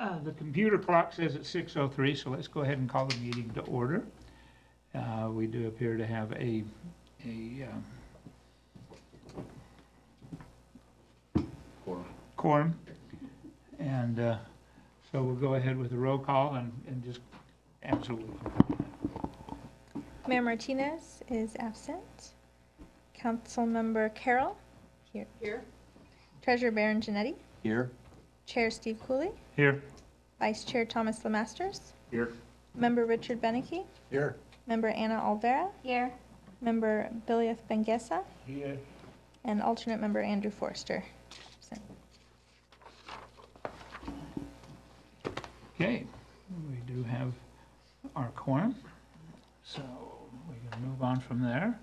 The computer clock says it's 6:03, so let's go ahead and call the meeting to order. We do appear to have a quorum. And so we'll go ahead with the roll call and just absolutely. Mayor Martinez is absent. Councilmember Carroll? Here. Here. Treasurer Baron Janetti? Here. Chair Steve Cooley? Here. Vice Chair Thomas Lemasters? Here. Member Richard Beneke? Here. Member Anna Alvera? Here. Member Biliath Bengesa? Here. And alternate member Andrew Forster. Absent. Okay, we do have our quorum, so we can move on from there.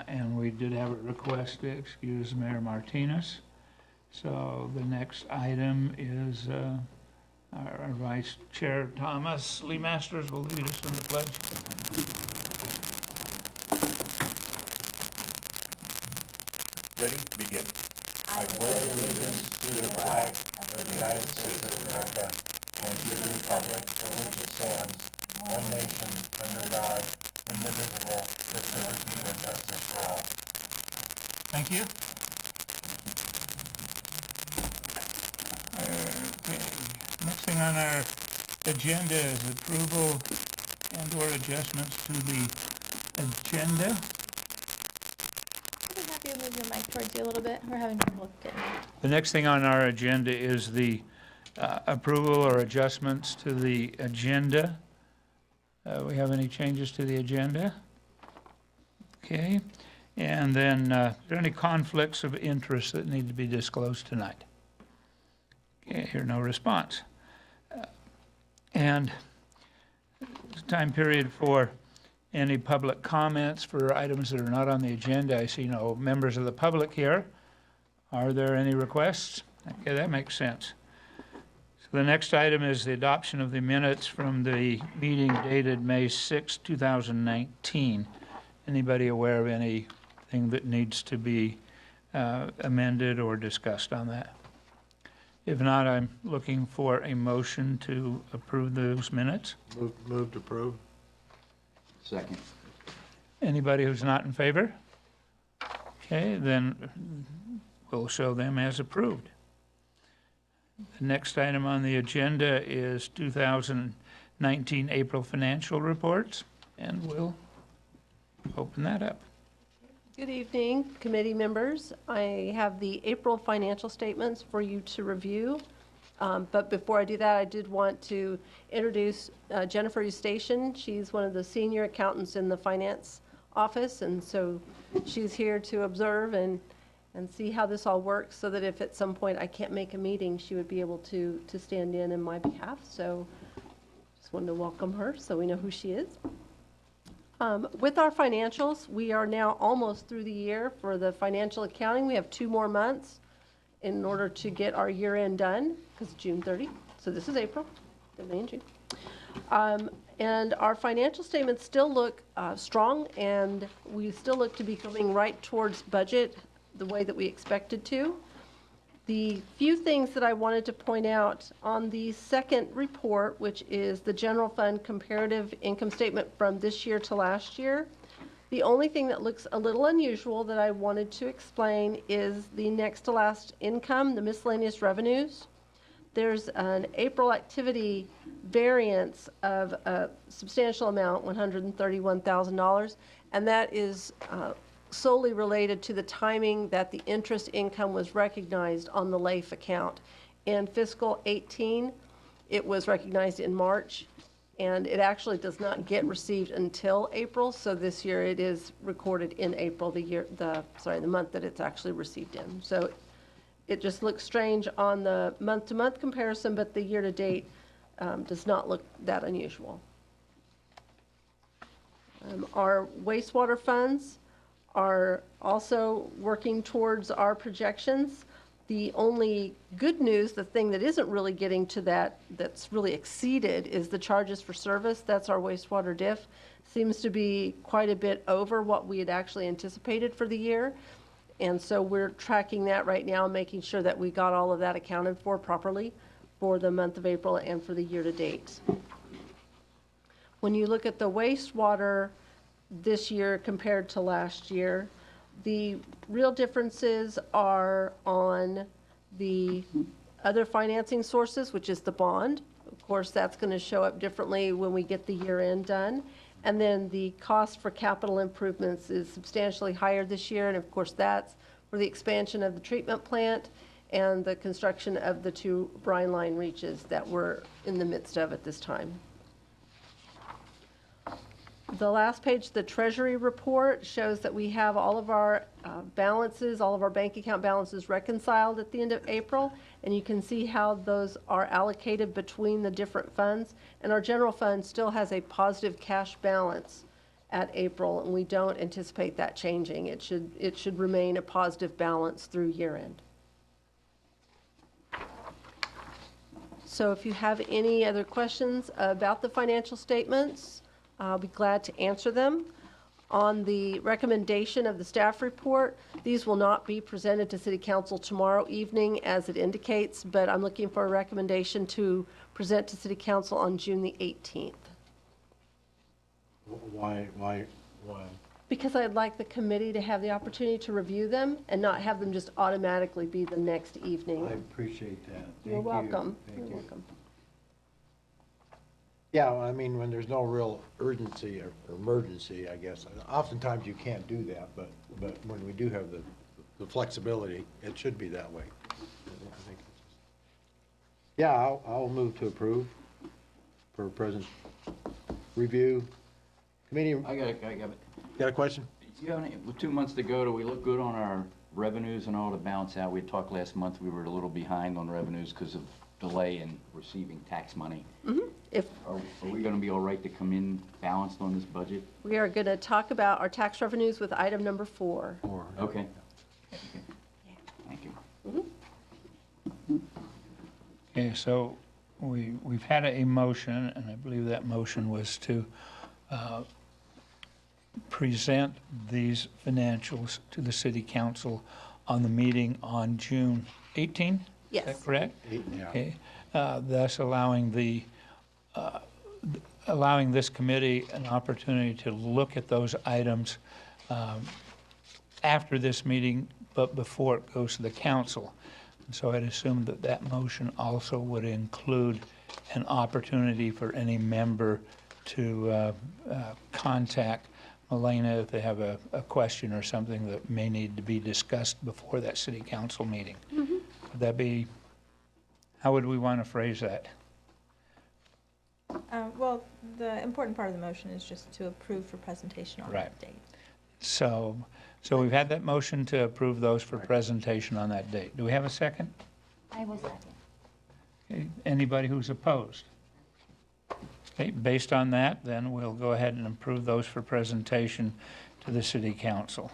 And we did have a request to excuse Mayor Martinez. So the next item is our Vice Chair Thomas Lee Masters will lead us in the pledge. Ready? Begin. I pledge allegiance to the flag of the United States of America and to the republic for which it stands, one nation, under God, indivisible, with liberty and justice for all. Thank you. Okay. Next thing on our agenda is approval and/or adjustments to the agenda. I'd be happy to move your mic towards you a little bit. We're having trouble getting it. The next thing on our agenda is the approval or adjustments to the agenda. We have any changes to the agenda? Okay. And then, are there any conflicts of interest that need to be disclosed tonight? Okay, hear no response. And time period for any public comments for items that are not on the agenda. I see no members of the public here. Are there any requests? Okay, that makes sense. So the next item is the adoption of the minutes from the meeting dated May 6, 2019. Anybody aware of anything that needs to be amended or discussed on that? If not, I'm looking for a motion to approve those minutes. Move to approve. Second. Anybody who's not in favor? Okay, then we'll show them as approved. The next item on the agenda is 2019 April financial reports, and we'll open that up. Good evening, committee members. I have the April financial statements for you to review. But before I do that, I did want to introduce Jennifer Eustachian. She's one of the senior accountants in the finance office, and so she's here to observe and see how this all works, so that if at some point I can't make a meeting, she would be able to stand in my behalf. So just wanted to welcome her so we know who she is. With our financials, we are now almost through the year for the financial accounting. We have 2 more months in order to get our year end done, because June 30. So this is April, May and June. And our financial statements still look strong, and we still look to be coming right towards budget the way that we expected to. The few things that I wanted to point out on the second report, which is the general fund comparative income statement from this year to last year, the only thing that looks a little unusual that I wanted to explain is the next to last income, the miscellaneous revenues. There's an April activity variance of a substantial amount, $131,000, and that is solely related to the timing that the interest income was recognized on the LAIF account. In fiscal 18, it was recognized in March, and it actually does not get received until April. So this year it is recorded in April, the month that it's actually received in. So it just looks strange on the month-to-month comparison, but the year-to-date does not look that unusual. Our wastewater funds are also working towards our projections. The only good news, the thing that isn't really getting to that's really exceeded, is the charges for service. That's our wastewater diff. Seems to be quite a bit over what we had actually anticipated for the year. And so we're tracking that right now, making sure that we got all of that accounted for properly for the month of April and for the year-to-date. When you look at the wastewater this year compared to last year, the real differences are on the other financing sources, which is the bond. Of course, that's going to show up differently when we get the year-end done. And then the cost for capital improvements is substantially higher this year, and of course, that's for the expansion of the treatment plant and the construction of the 2 brine line reaches that we're in the midst of at this time. The last page, the Treasury report, shows that we have all of our balances, all of our bank account balances reconciled at the end of April, and you can see how those are allocated between the different funds. And our general fund still has a positive cash balance at April, and we don't anticipate that changing. It should remain a positive balance through year end. So if you have any other questions about the financial statements, I'll be glad to answer them. On the recommendation of the staff report, these will not be presented to City Council tomorrow evening as it indicates, but I'm looking for a recommendation to present to City Council on June the 18th. Why? Because I'd like the committee to have the opportunity to review them and not have them just automatically be the next evening. I appreciate that. You're Thank you. welcome. Thank You're you. welcome. Yeah, I mean, when there's no real urgency or emergency, I guess, oftentimes you can't do that, but when we do have the flexibility, it should be that way. I think yeah, I'll move to approve for present review. Committee, I got got a question? with 2 months to go, do we look good on our revenues and all to balance out? We had talked last month, we were a little behind on revenues because of delay in receiving tax money. If Are we gonna be all right to come in balanced on this budget? we are going to talk about our tax revenues with item number 4. Okay. Thank you. Okay, so we've had a motion, and I believe that motion was to present these financials to the city council on the meeting on June 18? Is Yes. that correct? Yeah. Okay, thus allowing this committee an opportunity to look at those items after this meeting, but before it goes to the council. And so I'd assume that that motion also would include an opportunity for any member to contact Elena if they have a question or something that may need to be discussed before that city council meeting. Would that be, how would we want to phrase that? Well, the important part of the motion is just to approve for presentation on Right. that date. So we've had that motion to approve those for presentation on that date. Do we have a second? I will second. Okay, anybody who's opposed? Okay, based on that, then we'll go ahead and approve those for presentation to the city council.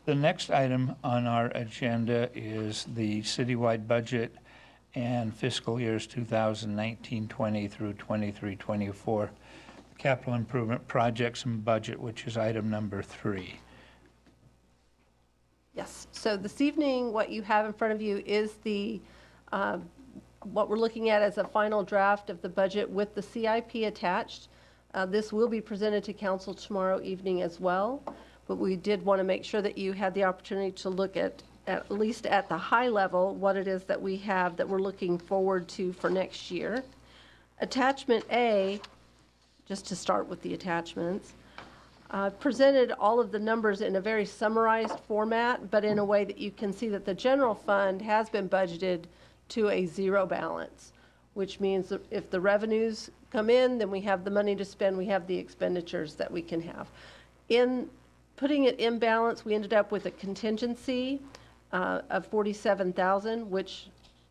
The next item on our agenda is the citywide budget and fiscal years 2019-20 through 23-24, capital improvement projects and budget, which is item number 3. Yes. So this evening, what you have in front of you is what we're looking at as a final draft of the budget with the CIP attached. This will be presented to council tomorrow evening as well, but we did want to make sure that you had the opportunity to look at least at the high level, what it is that we have that we're looking forward to for next year. Attachment A, just to start with the attachments, presented all of the numbers in a very summarized format, but in a way that you can see that the general fund has been budgeted to a zero balance, which means that if the revenues come in, then we have the money to spend, we have the expenditures that we can have. In putting it in balance, we ended up with a contingency of $47,000, which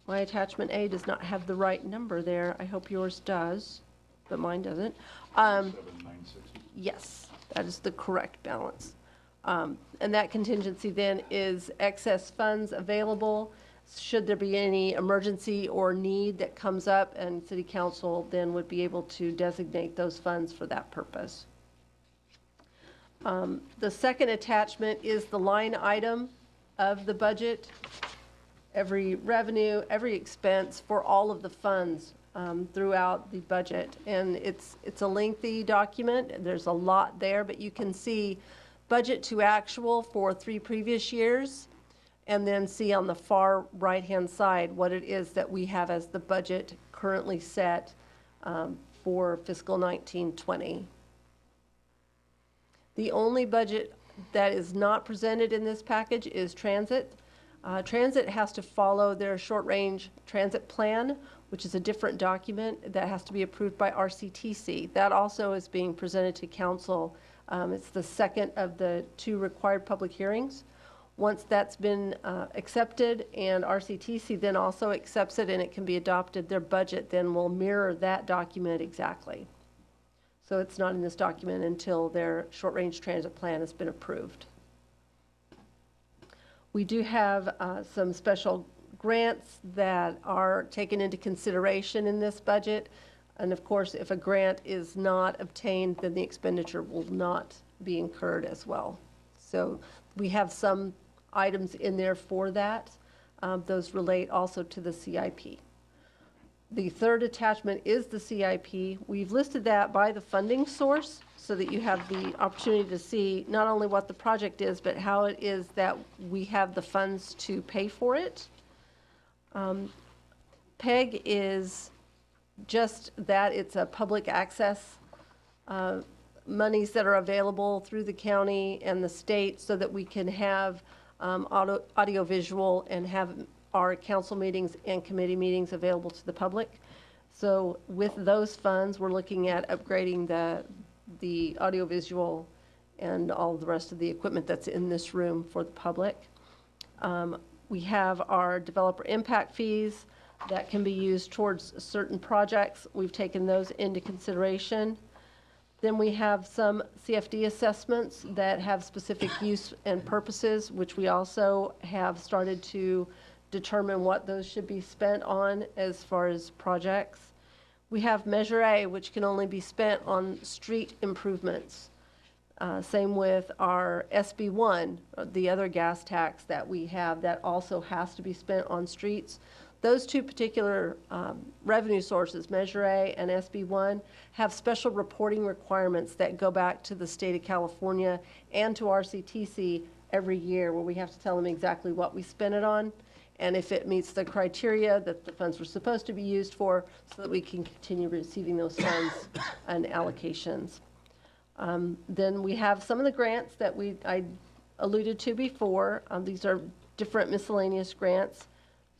my attachment A does not have the right number there. I hope yours does, but mine doesn't. Yes, that is the correct balance. And that contingency then is excess funds available should there be any emergency or need that comes up, and City Council then would be able to designate those funds for that purpose. The second attachment is the line item of the budget. every revenue, every expense for all of the funds throughout the budget. And it's a lengthy document. There's a lot there, but you can see budget to actual for 3 previous years, and then see on the far right-hand side what it is that we have as the budget currently set for fiscal 19-20. The only budget that is not presented in this package is transit. Transit has to follow their short-range transit plan, which is a different document that has to be approved by RCTC. That also is being presented to council. It's the second of the 2 required public hearings. Once that's been accepted and RCTC then also accepts it and it can be adopted, their budget then will mirror that document exactly. So it's not in this document until their short-range transit plan has been approved. We do have some special grants that are taken into consideration in this budget. And of course, if a grant is not obtained, then the expenditure will not be incurred as well. So we have some items in there for that. Those relate also to the CIP. The third attachment is the CIP. We've listed that by the funding source so that you have the opportunity to see not only what the project is, but how it is that we have the funds to pay for it. PEG is just that. It's a public access monies that are available through the county and the state so that we can have audiovisual and have our council meetings and committee meetings available to the public. So with those funds, we're looking at upgrading the audiovisual and all the rest of the equipment that's in this room for the public. We have our developer impact fees that can be used towards certain projects. We've taken those into consideration. Then we have some CFD assessments that have specific use and purposes, which we also have started to determine what those should be spent on as far as projects. We have Measure A, which can only be spent on street improvements. Same with our SB1, the other gas tax that we have that also has to be spent on streets. Those 2 particular revenue sources, Measure A and SB1, have special reporting requirements that go back to the state of California and to RCTC every year, where we have to tell them exactly what we spent it on and if it meets the criteria that the funds were supposed to be used for, so that we can continue receiving those funds and allocations. Then we have some of the grants that I alluded to before. These are different miscellaneous grants.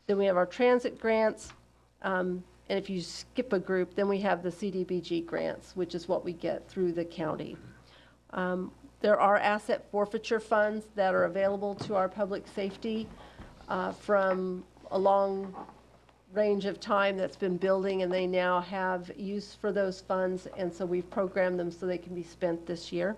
Then we have our transit grants, and if you skip a group, then we have the CDBG grants, which is what we get through the county. There are asset forfeiture funds that are available to our public safety from a long range of time that's been building, and they now have use for those funds, and so we've programmed them so they can be spent this year.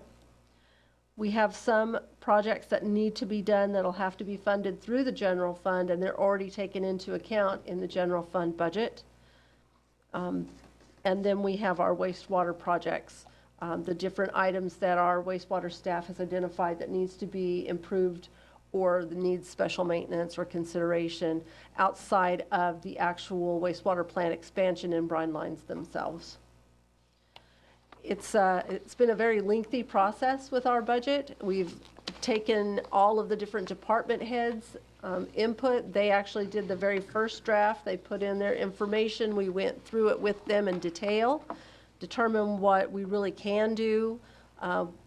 We have some projects that need to be done that'll have to be funded through the general fund, and they're already taken into account in the general fund budget. And then we have our wastewater projects, the different items that our wastewater staff has identified that needs to be improved or needs special maintenance or consideration outside of the actual wastewater plant expansion and brine lines themselves. It's been a very lengthy process with our budget. We've taken all of the different department heads' input. They actually did the very first draft. They put in their information. We went through it with them in detail, determined what we really can do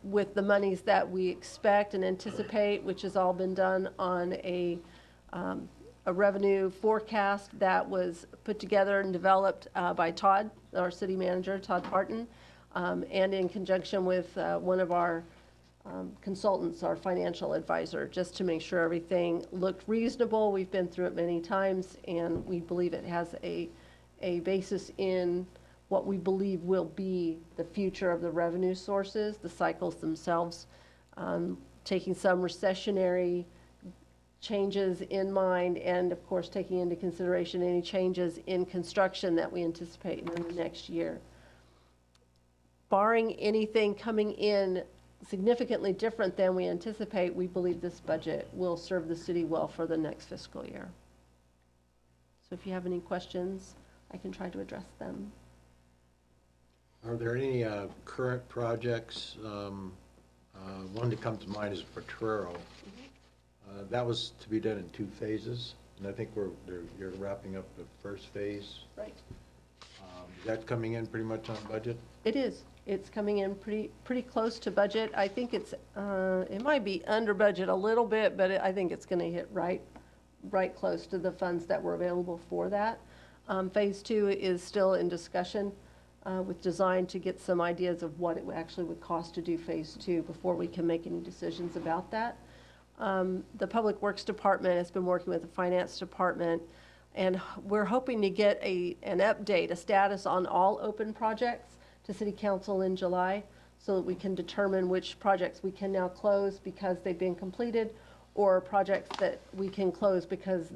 with the monies that we expect and anticipate, which has all been done on a revenue forecast that was put together and developed by Todd, our city manager, Todd Parton, and in conjunction with one of our consultants, our financial advisor, just to make sure everything looked reasonable. We've been through it many times, and we believe it has a basis in what we believe will be the future of the revenue sources, the cycles themselves, taking some recessionary changes in mind, and of course taking into consideration any changes in construction that we anticipate in the next year. Barring anything coming in significantly different than we anticipate, we believe this budget will serve the city well for the next fiscal year. So if you have any questions, I can try to address them. Are there any current projects? One that comes to mind is Potrero. That was to be done in 2 phases, and I think you're wrapping up the first phase. Right. Is that coming in pretty much on budget? It is. It's coming in pretty close to budget. I think it's, it might be under budget a little bit, but I think it's going to hit right close to the funds that were available for that. Phase 2 is still in discussion with design to get some ideas of what it actually would cost to do Phase 2 before we can make any decisions about that. The Public Works Department has been working with the Finance Department, and we're hoping to get an update, a status on all open projects to City Council in July, so that we can determine which projects we can now close because they've been completed, or projects that we can close because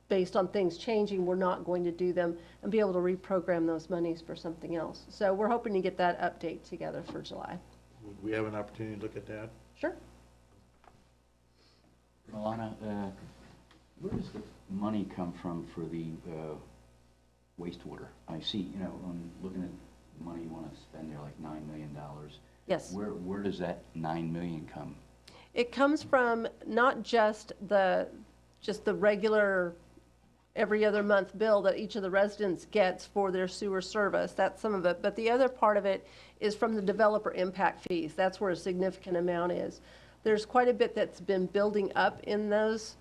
based on things changing, we're not going to do them, and be able to reprogram those monies for something else. So we're hoping to get that update together for July. Would we have an opportunity to look at that? Sure. Milana, where does the money come from for the wastewater? I see, I'm looking at the money you want to spend there, like $9 million. Yes. Where does that $9 million come? It comes from not just the regular every other month bill that each of the residents gets for their sewer service. That's some of it. But the other part of it is from the developer impact fees. That's where a significant amount is. There's quite a bit that's been building up in those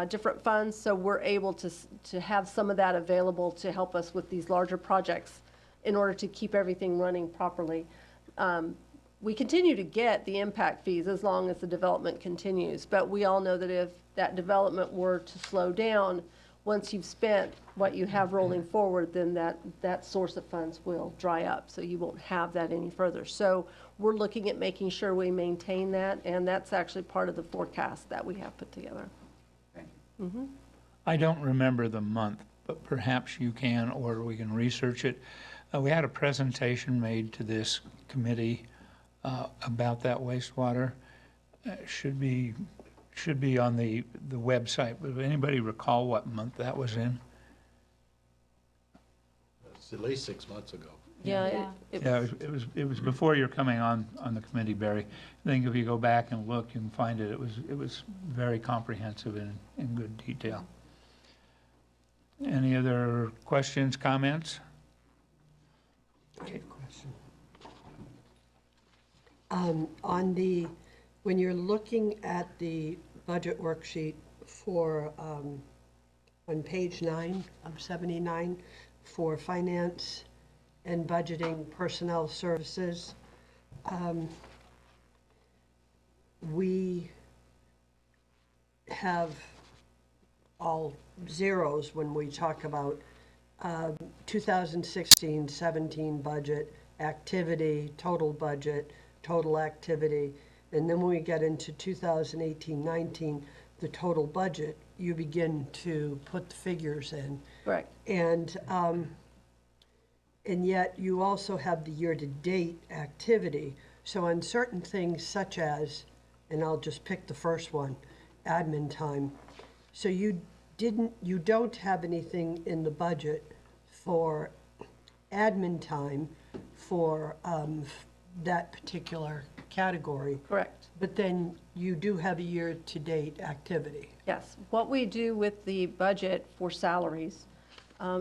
different funds, so we're able to have some of that available to help us with these larger projects in order to keep everything running properly. We continue to get the impact fees as long as the development continues, but we all know that if that development were to slow down, once you've spent what you have rolling forward, then that source of funds will dry up, so you won't have that any further. So we're looking at making sure we maintain that, and that's actually part of the forecast that we have put together. Thank you. I don't remember the month, but perhaps you can, or we can research it. We had a presentation made to this committee about that wastewater. Should be on the website. But does anybody recall what month that was in? It's at least 6 months ago. Yeah. Yeah, it was before you're coming on the committee, Barry. I think if you go back and look, you can find it. It was very comprehensive and in good detail. Any other questions, comments? Okay. When you're looking at the budget worksheet for, on page 9 of 79, for finance and budgeting personnel services, we have all zeros when we talk about 2016-17 budget, activity, total budget, total activity, and then when we get into 2018-19, the total budget, you begin to put the figures in. Correct. And yet you also have the year-to-date activity. So on certain things such as, and I'll just pick the first one, admin time. So you don't have anything in the budget for admin time for that particular category. Correct. But then you do have a year-to-date activity. Yes. What we do with the budget for salaries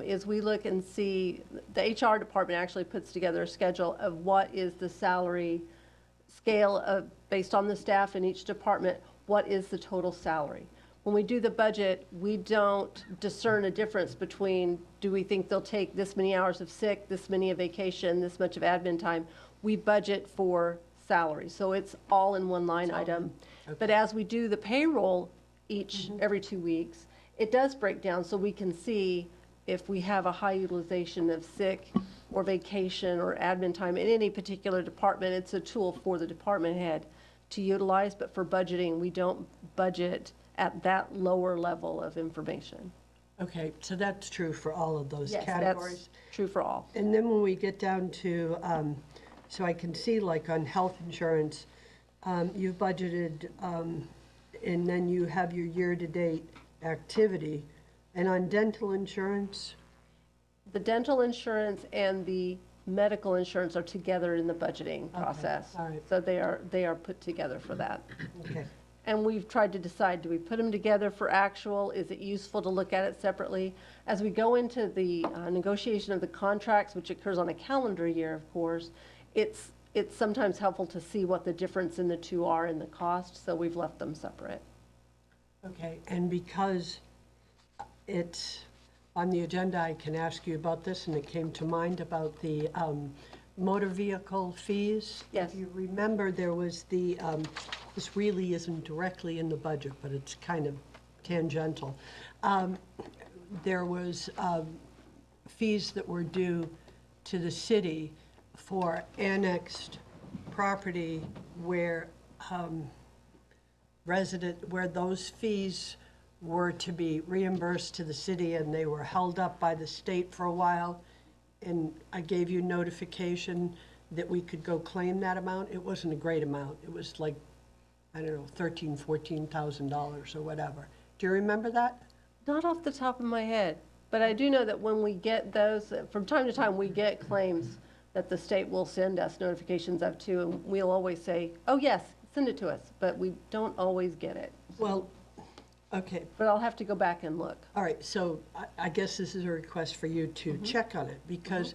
is we look and see, the HR department actually puts together a schedule of what is the salary scale of, based on the staff in each department, what is the total salary. When we do the budget, we don't discern a difference between, do we think they'll take this many hours of sick, this many of vacation, this much of admin time. We budget for salary, so it's all in one line item. Okay. But as we do the payroll every 2 weeks, it does break down so we can see if we have a high utilization of sick or vacation or admin time in any particular department. It's a tool for the department head to utilize, but for budgeting, we don't budget at that lower level of information. Okay, so that's true for all of those Yes, categories. that's true for all. And then when we get down to, so I can see like on health insurance, you've budgeted, and then you have your year-to-date activity And on dental insurance, The dental insurance and the medical insurance are together in the budgeting process. all right. So they are put together for that. okay. And we've tried to decide, do we put them together for actual? Is it useful to look at it separately? As we go into the negotiation of the contracts, which occurs on a calendar year, of course, it's sometimes helpful to see what the difference in the two are in the cost, so we've left them separate. Okay, and because it's on the agenda, I can ask you about this, and it came to mind about the motor vehicle fees. Yes. If you remember, there was the, this really isn't directly in the budget, but it's kind of tangential. There was fees that were due to the city for annexed property where where those fees were to be reimbursed to the city, and they were held up by the state for a while. And I gave you notification that we could go claim that amount. It wasn't a great amount. It was like, I don't know, $13,000-$14,000 or whatever. Do you remember that? Not off the top of my head, but I do know that when we get those, from time to time, we get claims that the state will send us notifications of too, and we'll always say, oh, yes, send it to us, but we don't always get it. Well, okay, But I'll have to go back and look. all right, so I guess this is a request for you to check on it, because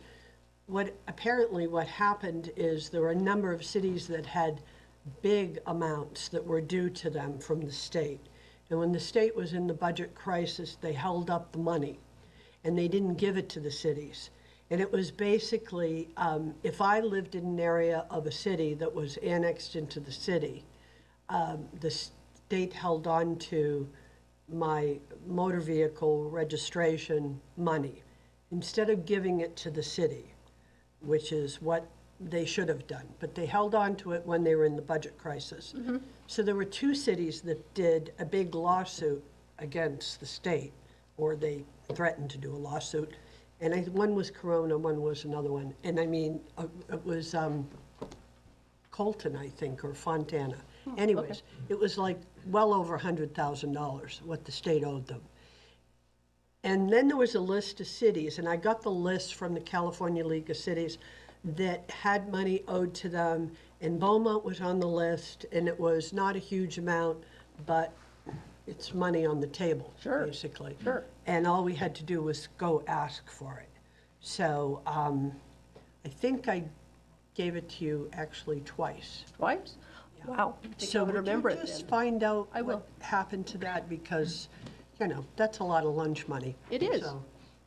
apparently what happened is there were a number of cities that had big amounts that were due to them from the state. And when the state was in the budget crisis, they held up the money, and they didn't give it to the cities. And it was basically, if I lived in an area of a city that was annexed into the city, the state held on to my motor vehicle registration money instead of giving it to the city, which is what they should have done. But they held on to it when they were in the budget crisis. So there were two cities that did a big lawsuit against the state, or they threatened to do a lawsuit. And one was Corona, one was another one. And I mean, it was Colton, I think, or Fontana. Anyways, it was like well over $100,000 what the state owed them. And then there was a list of cities, and I got the list from the California League of Cities that had money owed to them, and Beaumont was on the list, and it was not a huge amount, but it's money on the table, Sure, basically. sure. And all we had to do was go ask for it. So I think I gave it to you actually twice. Twice? Wow. I think I So would would remember you it just then. find out I will. what happened to that? Because, you know, that's a lot of lunch money. It is. So,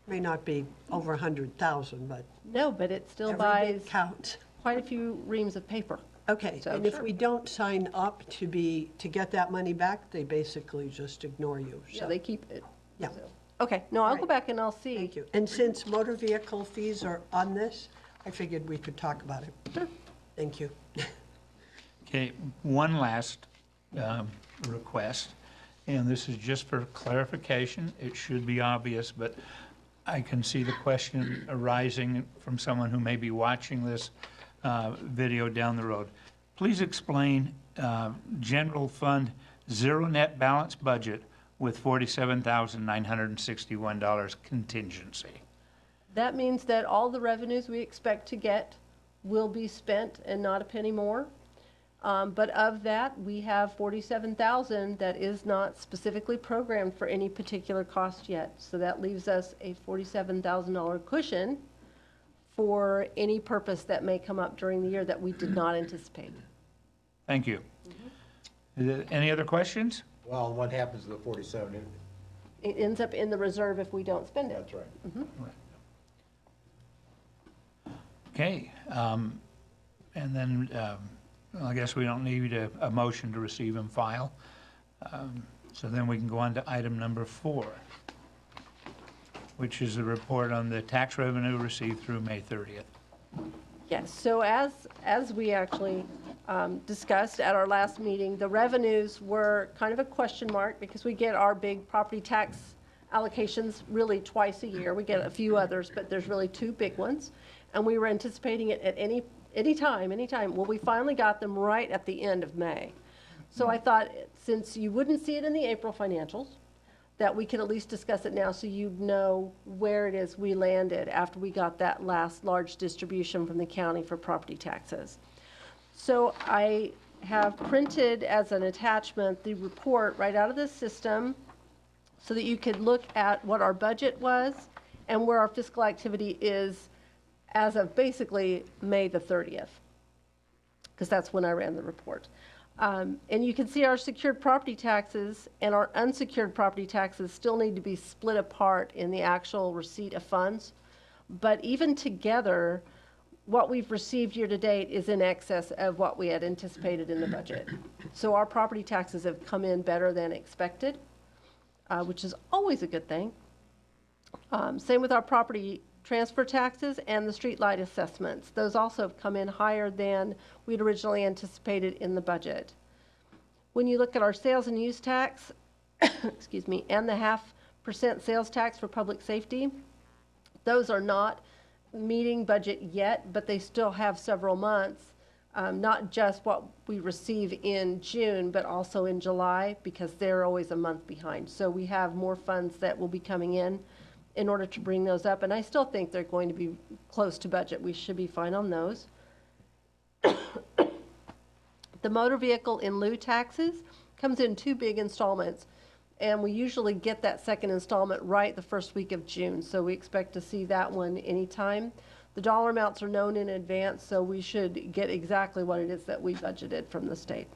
may not be over 100,000, but No, but it still every buys bit counts. quite a few reams of paper. Okay, So, and if sure. we don't sign up to get that money back, they basically just ignore you. Yeah, So, they keep it. Yeah. So, okay, no, I'll go Right. back and I'll see. thank you. And since motor vehicle fees are on this, I figured we could talk about it. Sure. Thank you. Okay, one last request, and this is just for clarification. It should be obvious, but I can see the question arising from someone who may be watching this video down the road. Please explain general fund zero net balance budget with $47,961 contingency. That means that all the revenues we expect to get will be spent and not a penny more. But of that, we have 47,000 that is not specifically programmed for any particular cost yet. So that leaves us a $47,000 cushion for any purpose that may come up during the year that we did not anticipate. Thank you. Is there any other questions? Well, what happens to the 47? It ends up in the reserve if we don't spend it. That's right. Okay, and then well, I guess we don't need a motion to receive and file. So then we can go on to item number 4, which is a report on the tax revenue received through May 30th. Yes, so as we actually discussed at our last meeting, the revenues were kind of a question mark because we get our big property tax allocations really twice a year. We get a few others, but there's really two big ones. And we were anticipating it at any time. Well, we finally got them right at the end of May. So I thought, since you wouldn't see it in the April financials, that we can at least discuss it now so you know where it is we landed after we got that last large distribution from the county for property taxes. So I have printed as an attachment the report right out of the system so that you could look at what our budget was and where our fiscal activity is as of basically May the 30th, because that's when I ran the report. And you can see our secured property taxes and our unsecured property taxes still need to be split apart in the actual receipt of funds. But even together, what we've received year to date is in excess of what we had anticipated in the budget. So our property taxes have come in better than expected, which is always a good thing. Same with our property transfer taxes and the streetlight assessments. Those also have come in higher than we'd originally anticipated in the budget. When you look at our sales and use tax, excuse me, and the 0.5% sales tax for public safety, those are not meeting budget yet, but they still have several months, not just what we receive in June, but also in July, because they're always a month behind. So we have more funds that will be coming in order to bring those up, and I still think they're going to be close to budget. We should be fine on those. The motor vehicle in lieu taxes comes in 2 big installments, and we usually get that second installment right the first week of June, so we expect to see that one anytime. The dollar amounts are known in advance, so we should get exactly what it is that we budgeted from the state.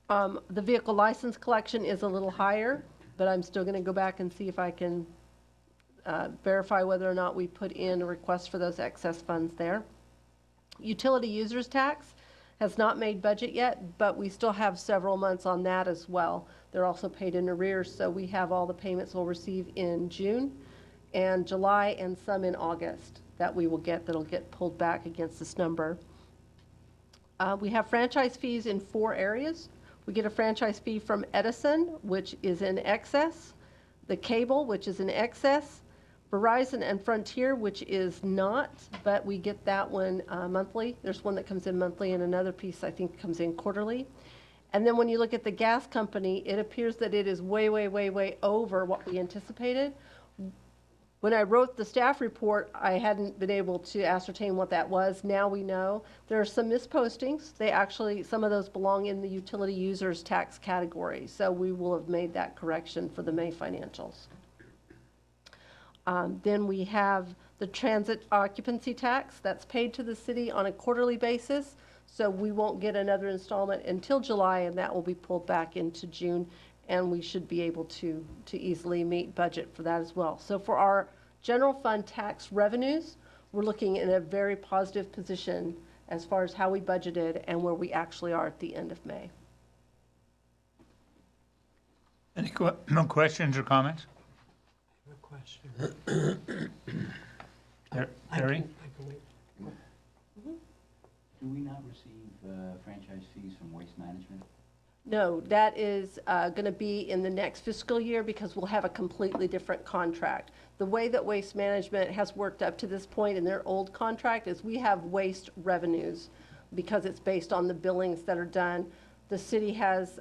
The vehicle license collection is a little higher, but I'm still going to go back and see if I can verify whether or not we put in a request for those excess funds there. Utility users tax has not made budget yet, but we still have several months on that as well. They're also paid in arrears, so we have all the payments we'll receive in June and July and some in August that we will get, that'll get pulled back against this number. We have franchise fees in 4 areas. We get a franchise fee from Edison, which is in excess, the cable, which is in excess, Verizon and Frontier, which is not, but we get that one monthly. There's one that comes in monthly and another piece I think comes in quarterly. And then when you look at the gas company, it appears that it is way, way, way, way over what we anticipated. When I wrote the staff report, I hadn't been able to ascertain what that was. Now we know. There are some mispostings. They actually, some of those belong in the utility users tax category. So we will have made that correction for the May financials. Then we have the transit occupancy tax that's paid to the city on a quarterly basis. So we won't get another installment until July, and that will be pulled back into June. And we should be able to easily meet budget for that as well. So for our general fund tax revenues, we're looking in a very positive position as far as how we budgeted and where we actually are at the end of May. Any no questions or comments? I have a question. Terry? I can wait. Do we not receive franchise fees from Waste Management? No, that is going to be in the next fiscal year because we'll have a completely different contract. The way that Waste Management has worked up to this point in their old contract is we have waste revenues because it's based on the billings that are done. The city has,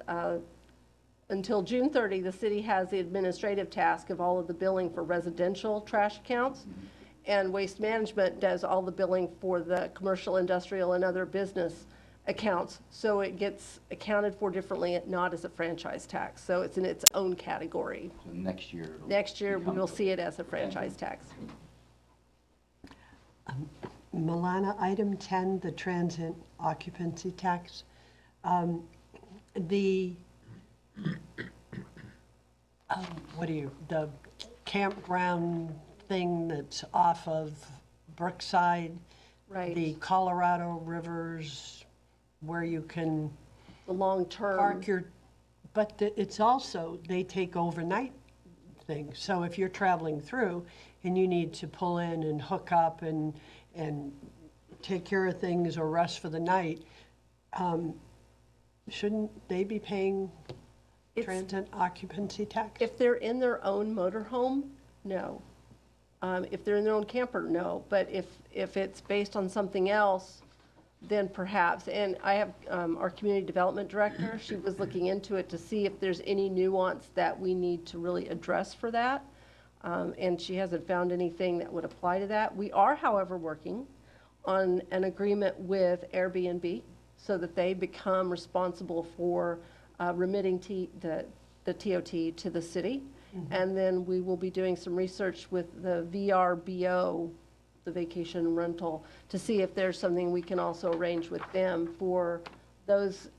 until June 30, the city has the administrative task of all of the billing for residential trash accounts. And Waste Management does all the billing for the commercial, industrial, and other business accounts. So it gets accounted for differently, not as a franchise tax. So it's in its own category. So next year. Next year, we become- will see it as a franchise tax. Milana, item 10, the transit occupancy tax. The the campground thing that's off of Brookside, Right. the Colorado rivers where you can The long-term. park your, but it's also, they take overnight things. So if you're traveling through and you need to pull in and hook up and take care of things or rest for the night, shouldn't they be paying transit occupancy tax? If they're in their own motorhome, no. If they're in their own camper, no. But if it's based on something else, then perhaps, and I have our community development director, she was looking into it to see if there's any nuance that we need to really address for that. And she hasn't found anything that would apply to that. We are, however, working on an agreement with Airbnb so that they become responsible for remitting the TOT to the city. And then we will be doing some research with the VRBO, the vacation rental, to see if there's something we can also arrange with them for those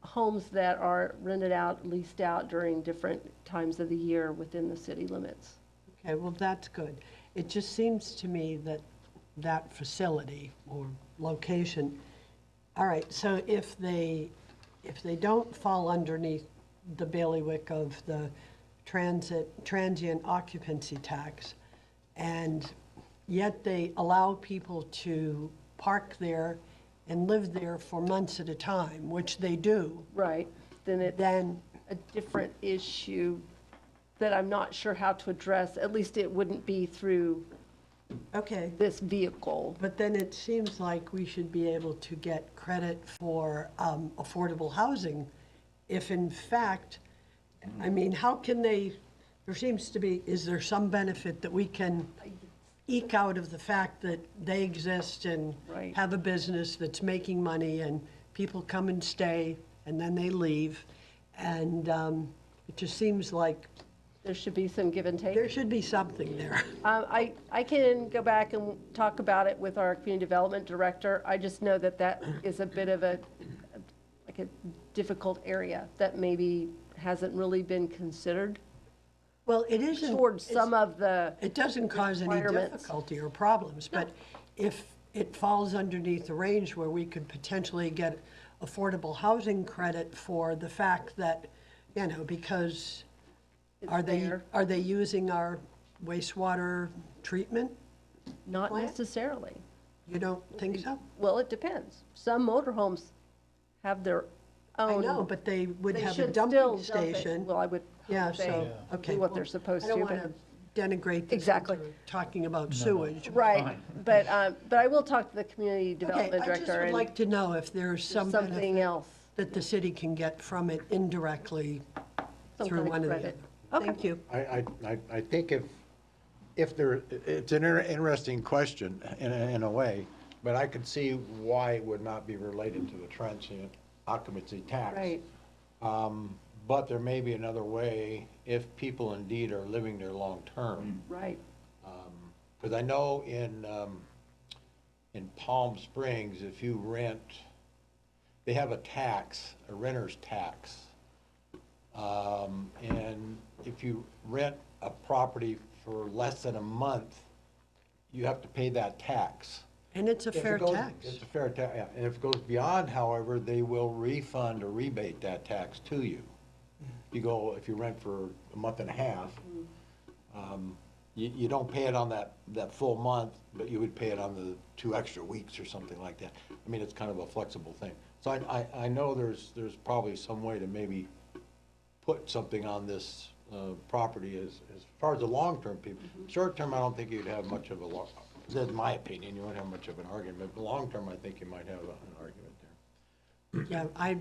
homes that are rented out, leased out during different times of the year within the city limits. Okay, well, that's good. It just seems to me that that facility or location, all right, so if they don't fall underneath the bailiwick of the transient occupancy tax, and yet they allow people to park there and live there for months at a time, which they do, Right, then it's then, a different issue that I'm not sure how to address. At least it wouldn't be through okay. this vehicle. But then it seems like we should be able to get credit for affordable housing if in fact, I mean, how can they, there seems to be, is there some benefit that we can eke out of the fact that they exist and Right. have a business that's making money and people come and stay and then they leave? And it just seems like There should be some give and take. there should be something there. I can go back and talk about it with our community development director. I just know that that is a bit of like a difficult area that maybe hasn't really been considered Well, it isn't. towards it's- some of the, It doesn't cause any requirements. difficulty or problems, but if it falls underneath the range where we could potentially get affordable housing credit for the fact that, you know, because it's are there. they using our wastewater treatment? Not plant? necessarily. You don't think so? Well, it depends. Some motorhomes have their I own. know, but they would They have a should dumping still dump it. station. Well, I would Yeah, hope they so, okay. do what well, they're supposed I to. don't but- want to denigrate this Exactly. into talking about sewage. Right, but I will talk to the community Okay, development I just director would and like to know if there's some something benefit else. that the city can get from it indirectly Some through kind of one of the credit. other. Okay. Thank you. I think if there, it's an interesting question in a way, but I could see why it would not be related to the transient occupancy tax. Right, But there may be another way if people indeed are living there long-term. right. Because I know in Palm Springs, if you rent, they have a tax, a renter's tax. And if you rent a property for less than a month, you have to pay that tax. And it's a If it fair goes- tax. It's a fair tax, yeah. And if it goes beyond, however, they will refund or rebate that tax to you. If you rent for a month and a half, you don't pay it on that full month, but you would pay it on the 2 extra weeks or something like that. I mean, it's kind of a flexible thing. So I know there's probably some way to maybe put something on this property as far as the long-term people. Short-term, I don't think you'd have much of that's my opinion, you won't have much of an argument, but long-term, I think you might have an argument there. Yeah,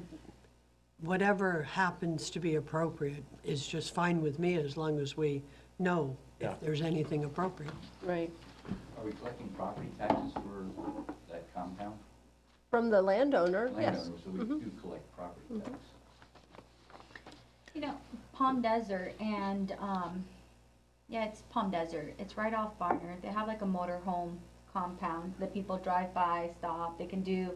whatever happens to be appropriate is just fine with me as long as we know Yeah. if there's anything appropriate. Right. Are we collecting property taxes for that compound? From the landowner, yes. Landowners, so we do collect property tax. You know, Palm Desert and, yeah, it's Palm Desert. It's right off Barnard. They have like a motorhome compound that people drive by, stop. They can do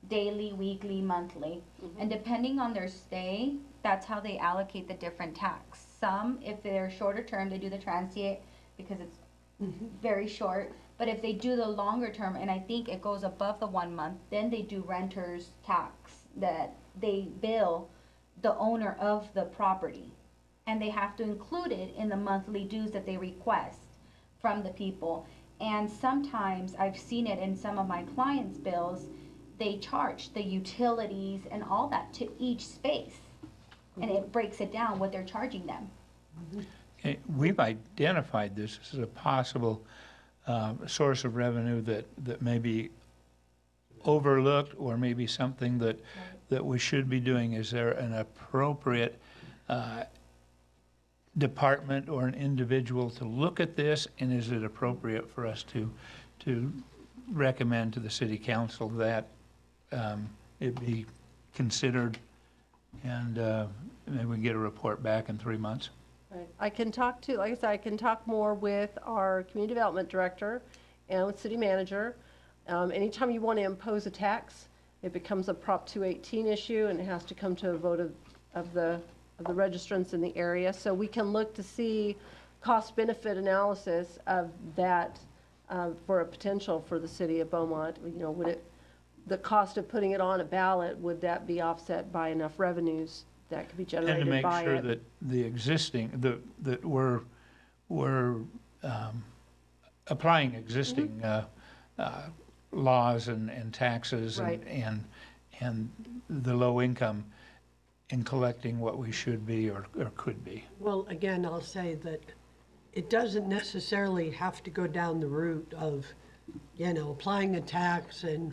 daily, weekly, monthly. And depending on their stay, that's how they allocate the different tax. Some, if they're shorter term, they do the transient because it's very short. But if they do the longer term, and I think it goes above the 1 month, then they do renter's tax that they bill the owner of the property. And they have to include it in the monthly dues that they request from the people. And sometimes I've seen it in some of my clients' bills, they charge the utilities and all that to each space. And it breaks it down what they're charging them. Okay, we've identified this as a possible source of revenue that may be overlooked or maybe something that we should be doing? Is there an appropriate department or an individual to look at this? And is it appropriate for us to recommend to the city council that it be considered and maybe we can get a report back in 3 months? Right. I can talk to, like I said, I can talk more with our community development director and with city manager. Anytime you want to impose a tax, it becomes a Prop 218 issue, and it has to come to a vote of the registrants in the area. So we can look to see cost-benefit analysis of that for a potential for the city of Beaumont. You know, would it, the cost of putting it on a ballot, would that be offset by enough revenues that could be And generated to make by sure it? that the existing, that we're applying existing laws and taxes Right. and the low income in collecting what we should be or could be. Well, again, I'll say that it doesn't necessarily have to go down the route of, applying a tax and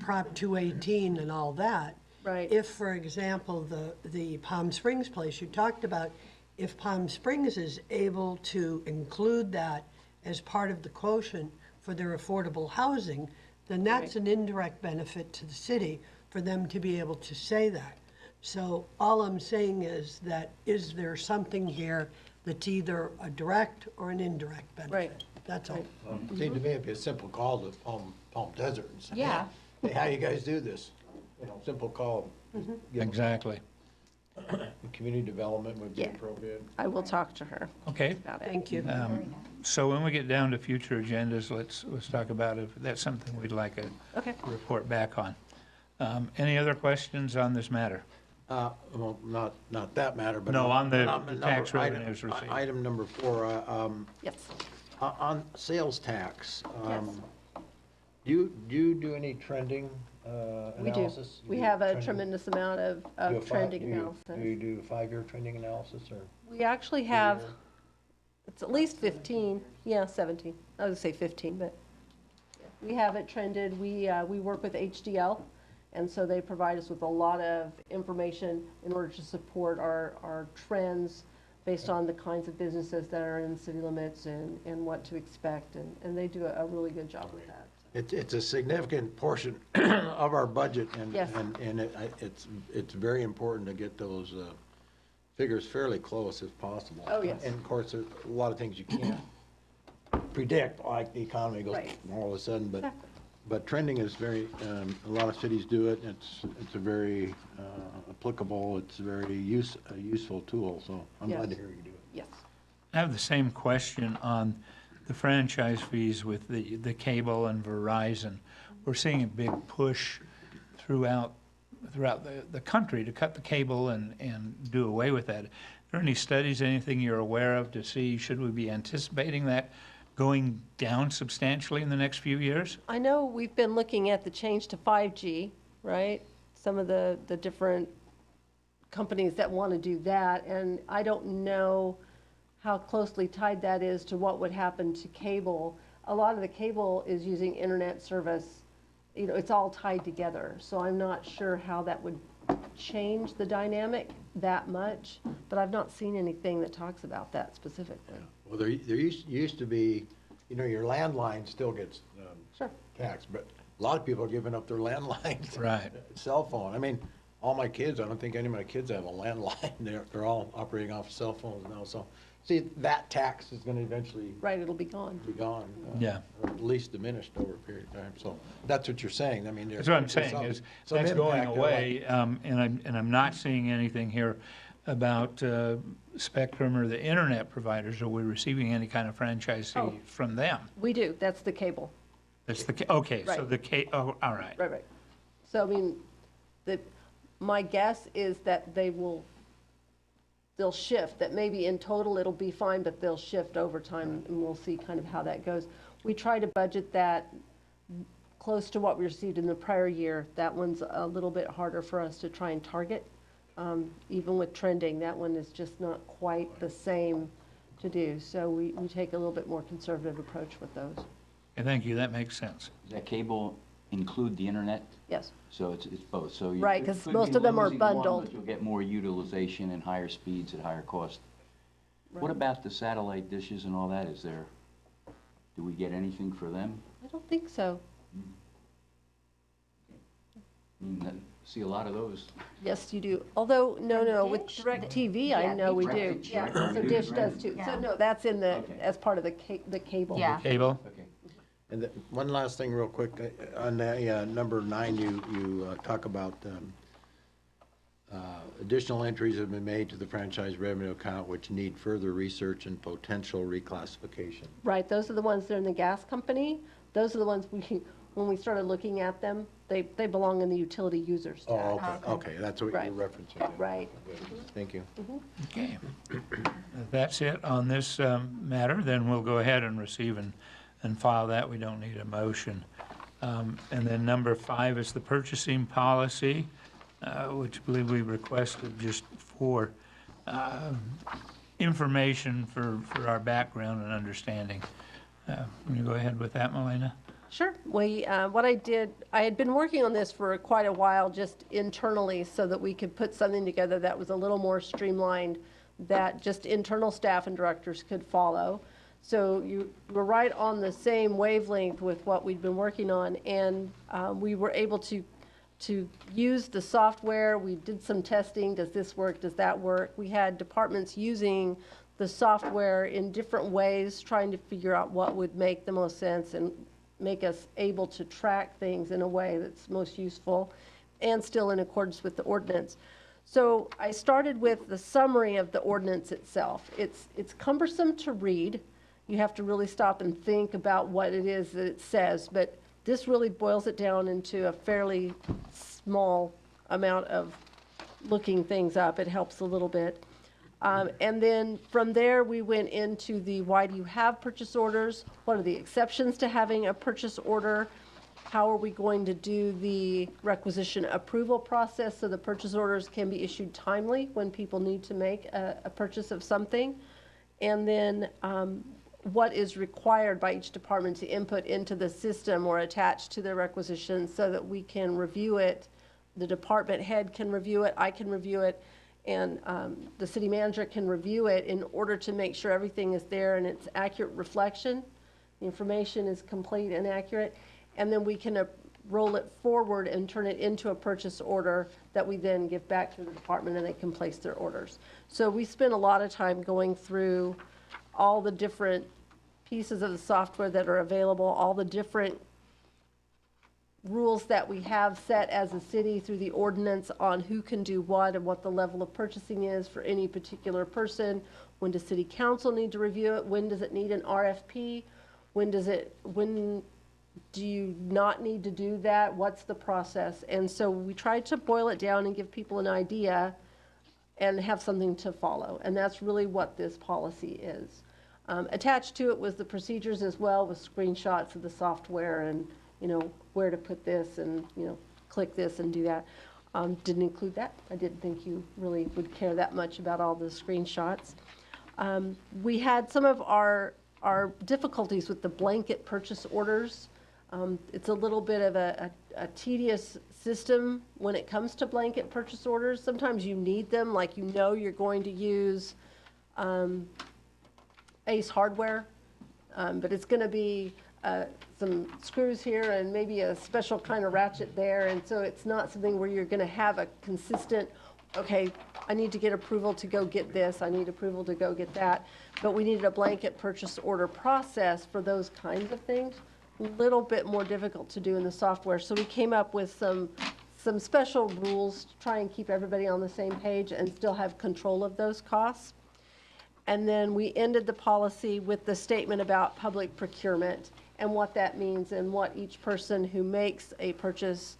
Prop 218 and all that. Right. If, for example, the Palm Springs place you talked about, if Palm Springs is able to include that as part of the quotient for their affordable housing, then that's an indirect benefit to the city for them to be able to say that. So all I'm saying is that, is there something here that's either a direct or an indirect benefit? Right. That's all. It seemed to me it'd be a simple call to Palm Desert and say, Yeah. hey, how you guys do this? Simple call. Give them- Exactly. Community development would be Yeah. appropriate. I will talk to her Okay. about it. Thank you. So when we get down to future agendas, let's talk about if that's something we'd like a Okay. report back on. Any other questions on this matter? Well, not that matter, but. No, on the number- tax item- revenues received. Item number 4, Yes. on sales tax. Yes. Do you do any trending We do. analysis? We You have a trending- tremendous amount do a of fi- trending do you- analysis. Do you do 5-year trending analysis or? We actually have, it's at least 15, 17. I would say 15, but we have it trended. We work with HDL, and so they provide us with a lot of information in order to support our trends based on the kinds of businesses that are in city limits and what to expect, and they do a really good job with that. It's a significant portion of our budget, and Yes. it's very important to get those figures fairly close if possible. Oh, yes. And of course, there's a lot of things you can't predict, like the economy goes Right. all of a sudden, Exactly. but trending is very, a lot of cities do it. It's a very applicable, it's a very useful tool, so I'm glad to Yes. hear you do it. Yes. I have the same question on the franchise fees with the cable and Verizon. We're seeing a big push throughout the country to cut the cable and do away with that. Are there any studies, anything you're aware of to see, should we be anticipating that going down substantially in the next few years? I know we've been looking at the change to 5G, right? Some of the different companies that want to do that, and I don't know how closely tied that is to what would happen to cable. A lot of the cable is using internet service, it's all tied together, so I'm not sure how that would change the dynamic that much, but I've not seen anything that talks about that specifically. Well, there used to be, your landline still gets Sure. taxed, but a lot of people are giving up their landlines. Right. Cell phone. I mean, all my kids, I don't think any of my kids have a landline. They're all operating off cell phones now, so, see, that tax is gonna eventually Right, it'll be gone. be gone. Yeah. Or at least diminished over a period of time, so that's what you're saying, I mean, there's. That's what I'm there's saying, some- is some that's going impact there, like- away, and I'm not seeing anything here about Spectrum or the internet providers. Are we receiving any kind of franchise Oh. fee from them? We do, that's the cable. That's okay, so Right. oh, all right. Right. So, I mean, my guess is that they'll shift, that maybe in total it'll be fine, but they'll shift over time, and we'll see kind of how that goes. We try to budget that close to what we received in the prior year. That one's a little bit harder for us to try and target. Even with trending, that one is just not quite the same to do. So we take a little bit more conservative approach with those. Okay, thank you, that makes sense. Is that cable include the internet? Yes. So it's both, so you. Right, it 'cause could be most of them are losing one, bundled. but you'll get more utilization and higher speeds at higher cost. What about the satellite dishes and all that? Do we get anything for them? I don't think so. See a lot of those. Yes, you do. Although, no, with Dish? DirecTV, I Yeah, know we Dish do. does. Yeah, Oh, so we do, Dish right. does too. So Yeah. no, that's in the, Okay. as part of the cable. Yeah. Cable? Okay. And one last thing real quick, on the number 9, you talk about additional entries have been made to the franchise revenue account which need further research and potential reclassification. Right, those are the ones that are in the gas company. Those are the ones when we started looking at them, they belong in the utility users Oh, tax. okay, that's what Right. you're referencing. then. Right. Good. Thank you. Okay. If that's it on this matter, then we'll go ahead and receive and file that. We don't need a motion. And then number 5 is the purchasing policy, which I believe we requested just for information for our background and understanding. Can you go ahead with that, Melina? Sure. What I did, I had been working on this for quite a while, just internally, so that we could put something together that was a little more streamlined, that just internal staff and directors could follow. So you were right on the same wavelength with what we'd been working on, and we were able to use the software. We did some testing. Does this work? Does that work? We had departments using the software in different ways, trying to figure out what would make the most sense and make us able to track things in a way that's most useful and still in accordance with the ordinance. So I started with the summary of the ordinance itself. It's cumbersome to read. You have to really stop and think about what it is that it says, but this really boils it down into a fairly small amount of looking things up. It helps a little bit. And then from there, we went into the why do you have purchase orders? What are the exceptions to having a purchase order? How are we going to do the requisition approval process so the purchase orders can be issued timely when people need to make a purchase of something? And then what is required by each department to input into the system or attach to their requisition so that we can review it. The department head can review it, I can review it, and the city manager can review it in order to make sure everything is there and it's accurate reflection. The information is complete and accurate. And then we can roll it forward and turn it into a purchase order that we then give back to the department and they can place their orders. So we spend a lot of time going through all the different pieces of the software that are available, all the different rules that we have set as a city through the ordinance on who can do what and what the level of purchasing is for any particular person. When does city council need to review it? When does it need an RFP? When do you not need to do that? What's the process? And so we tried to boil it down and give people an idea and have something to follow. And that's really what this policy is. Attached to it was the procedures as well, with screenshots of the software and, where to put this and, click this and do that. Didn't include that. I didn't think you really would care that much about all the screenshots. We had some of our difficulties with the blanket purchase orders. It's a little bit of a tedious system when it comes to blanket purchase orders. Sometimes you need them, like you're going to use Ace Hardware, but it's going to be some screws here and maybe a special kind of ratchet there, and so it's not something where you're going to have a consistent, okay, I need to get approval to go get this, I need approval to go get that, but we needed a blanket purchase order process for those kinds of things. A little bit more difficult to do in the software, so we came up with some special rules to try and keep everybody on the same page and still have control of those costs. And then we ended the policy with the statement about public procurement and what that means and what each person who makes a purchase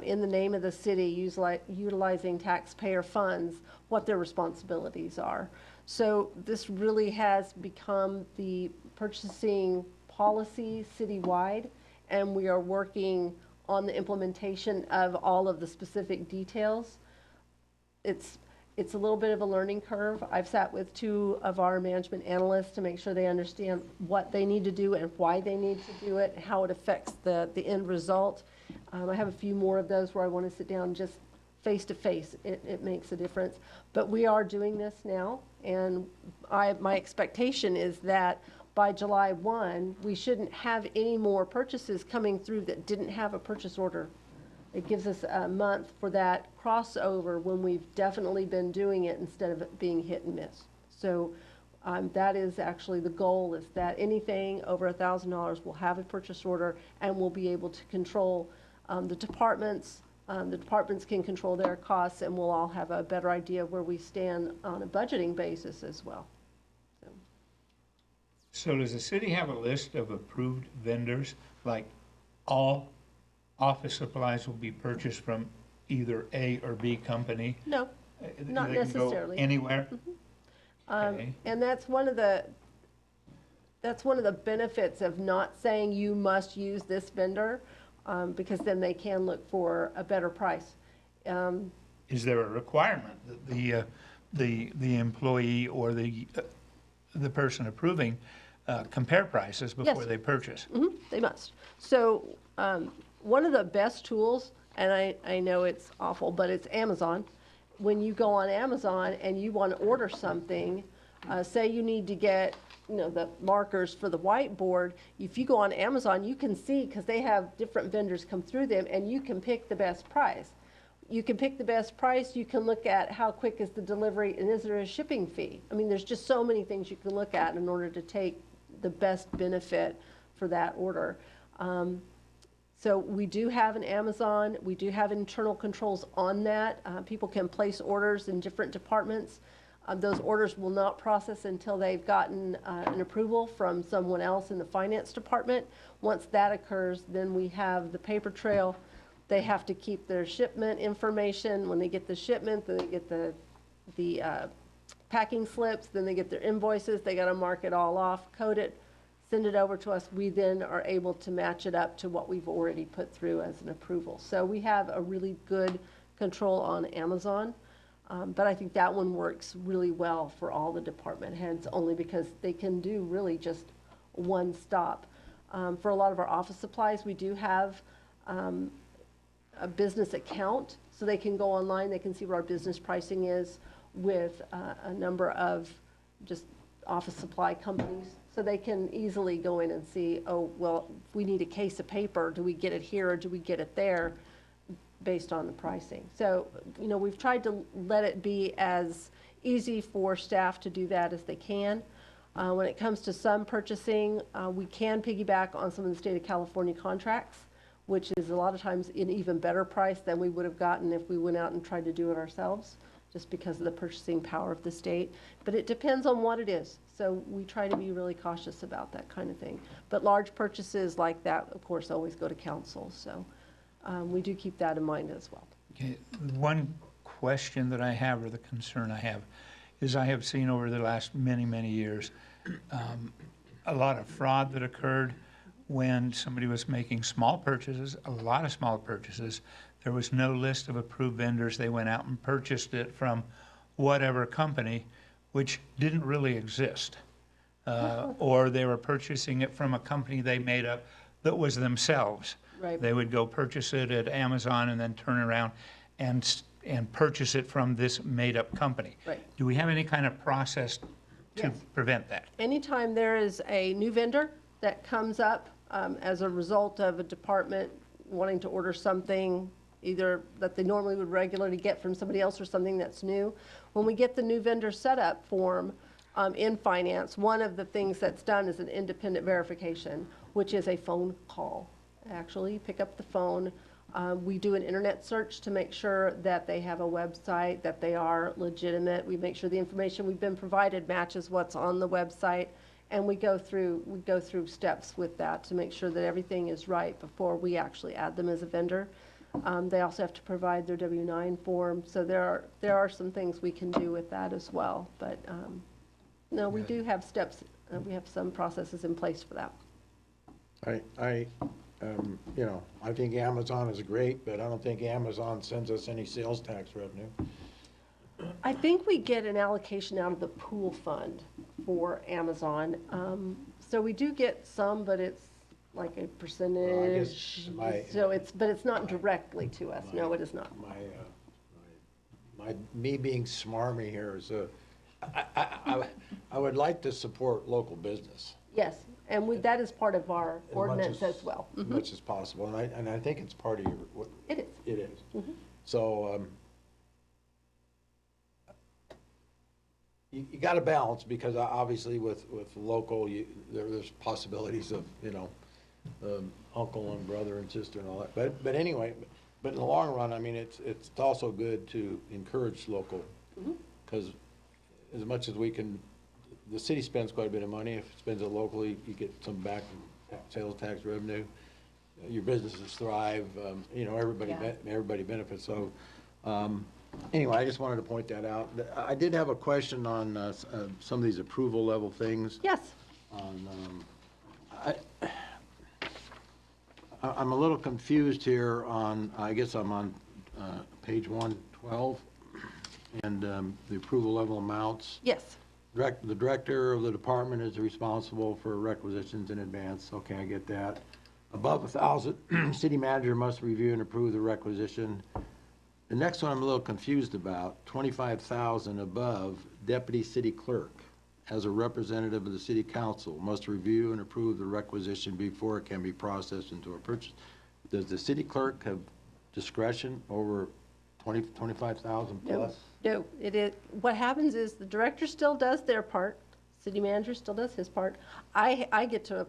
in the name of the city utilizing taxpayer funds, what their responsibilities are. So this really has become the purchasing policy citywide, and we are working on the implementation of all of the specific details. It's a little bit of a learning curve. I've sat with 2 of our management analysts to make sure they understand what they need to do and why they need to do it, how it affects the end result. I have a few more of those where I want to sit down just face to face. It makes a difference. But we are doing this now, and my expectation is that by July 1, we shouldn't have any more purchases coming through that didn't have a purchase order. It gives us a month for that crossover when we've definitely been doing it instead of it being hit and miss. So that is actually the goal, is that anything over $1,000 will have a purchase order, and we'll be able to control the departments. The departments can control their costs, and we'll all have a better idea of where we stand on a budgeting basis as well. So does the city have a list of approved vendors, like all office supplies will be purchased from either A or B company? No, not They can go necessarily. anywhere? Okay. And that's one of the benefits of not saying you must use this vendor, because then they can look for a better price. Is there a requirement that the employee or the person approving compare prices before Yes. they purchase? They must. So one of the best tools, and I know it's awful, but it's Amazon. When you go on Amazon and you want to order something, say you need to get, the markers for the whiteboard, if you go on Amazon, you can see, because they have different vendors come through them, and you can pick the best price. You can pick the best price, you can look at how quick is the delivery, and is there a shipping fee? I mean, there's just so many things you can look at in order to take the best benefit for that order. So we do have an Amazon, we do have internal controls on that. People can place orders in different departments. Those orders will not process until they've gotten an approval from someone else in the finance department. Once that occurs, then we have the paper trail. They have to keep their shipment information. When they get the shipment, then they get the packing slips, then they get their invoices. They got to mark it all off, code it, send it over to us. We then are able to match it up to what we've already put through as an approval. So we have a really good control on Amazon. But I think that one works really well for all the department heads, only because they can do really just one stop. For a lot of our office supplies, we do have a business account, so they can go online, they can see what our business pricing is with a number of just office supply companies. So they can easily go in and see, oh, well, if we need a case of paper, do we get it here or do we get it there, based on the pricing. So, we've tried to let it be as easy for staff to do that as they can. When it comes to some purchasing, we can piggyback on some of the state of California contracts, which is a lot of times an even better price than we would have gotten if we went out and tried to do it ourselves, just because of the purchasing power of the state. But it depends on what it is. So we try to be really cautious about that kind of thing. But large purchases like that, of course, always go to council. So we do keep that in mind as well. Okay. One question that I have, or the concern I have, is I have seen over the last many, many years a lot of fraud that occurred when somebody was making small purchases, a lot of small purchases. There was no list of approved vendors. They went out and purchased it from whatever company, which didn't really exist. Or they were purchasing it from a company they made up that was themselves. Right. They would go purchase it at Amazon and then turn around and purchase it from this made-up company. Right. Do we have any kind of process to Yes. prevent that? Anytime there is a new vendor that comes up as a result of a department wanting to order something, either that they normally would regularly get from somebody else or something that's new, when we get the new vendor setup form in finance, one of the things that's done is an independent verification, which is a phone call. Actually, pick up the phone. We do an internet search to make sure that they have a website, that they are legitimate. We make sure the information we've been provided matches what's on the website, and we go through steps with that to make sure that everything is right before we actually add them as a vendor. They also have to provide their W-9 form, so there are some things we can do with that as well. But no, we do have steps. We have some processes in place for that. I think Amazon is great, but I don't think Amazon sends us any sales tax revenue. I think we get an allocation out of the pool fund for Amazon. So we do get some, but it's like a Well, I percentage. guess my- So but it's not directly to us. No, it is not. Me being smarmy here is, I would like to support local business. Yes, and that is part of our as much ordinance as well. As much as possible, and I think it's part of your, what. It is. It is. So, you got to balance, because obviously with local, there's possibilities of, uncle and brother and sister and all that. But anyway, but in the long run, I mean, it's also good to encourage local, because as much as we can, the city spends quite a bit of money. If it spends it locally, you get some back in sales tax revenue. Your businesses thrive, everybody, Yeah. everybody benefits. So, anyway, I just wanted to point that out. I did have a question on some of these approval level things. Yes. I'm a little confused here on, I guess I'm on page 112, and the approval level amounts. Yes. The director of the department is responsible for requisitions in advance. Okay, I get that. Above 1,000, city manager must review and approve the requisition. The next one I'm a little confused about, 25,000 above, deputy city clerk, as a representative of the city council, must review and approve the requisition before it can be processed into a purchase. Does the city clerk have discretion over 25,000 plus? No, it is, what happens is the director still does their part, city manager still does his part. I get to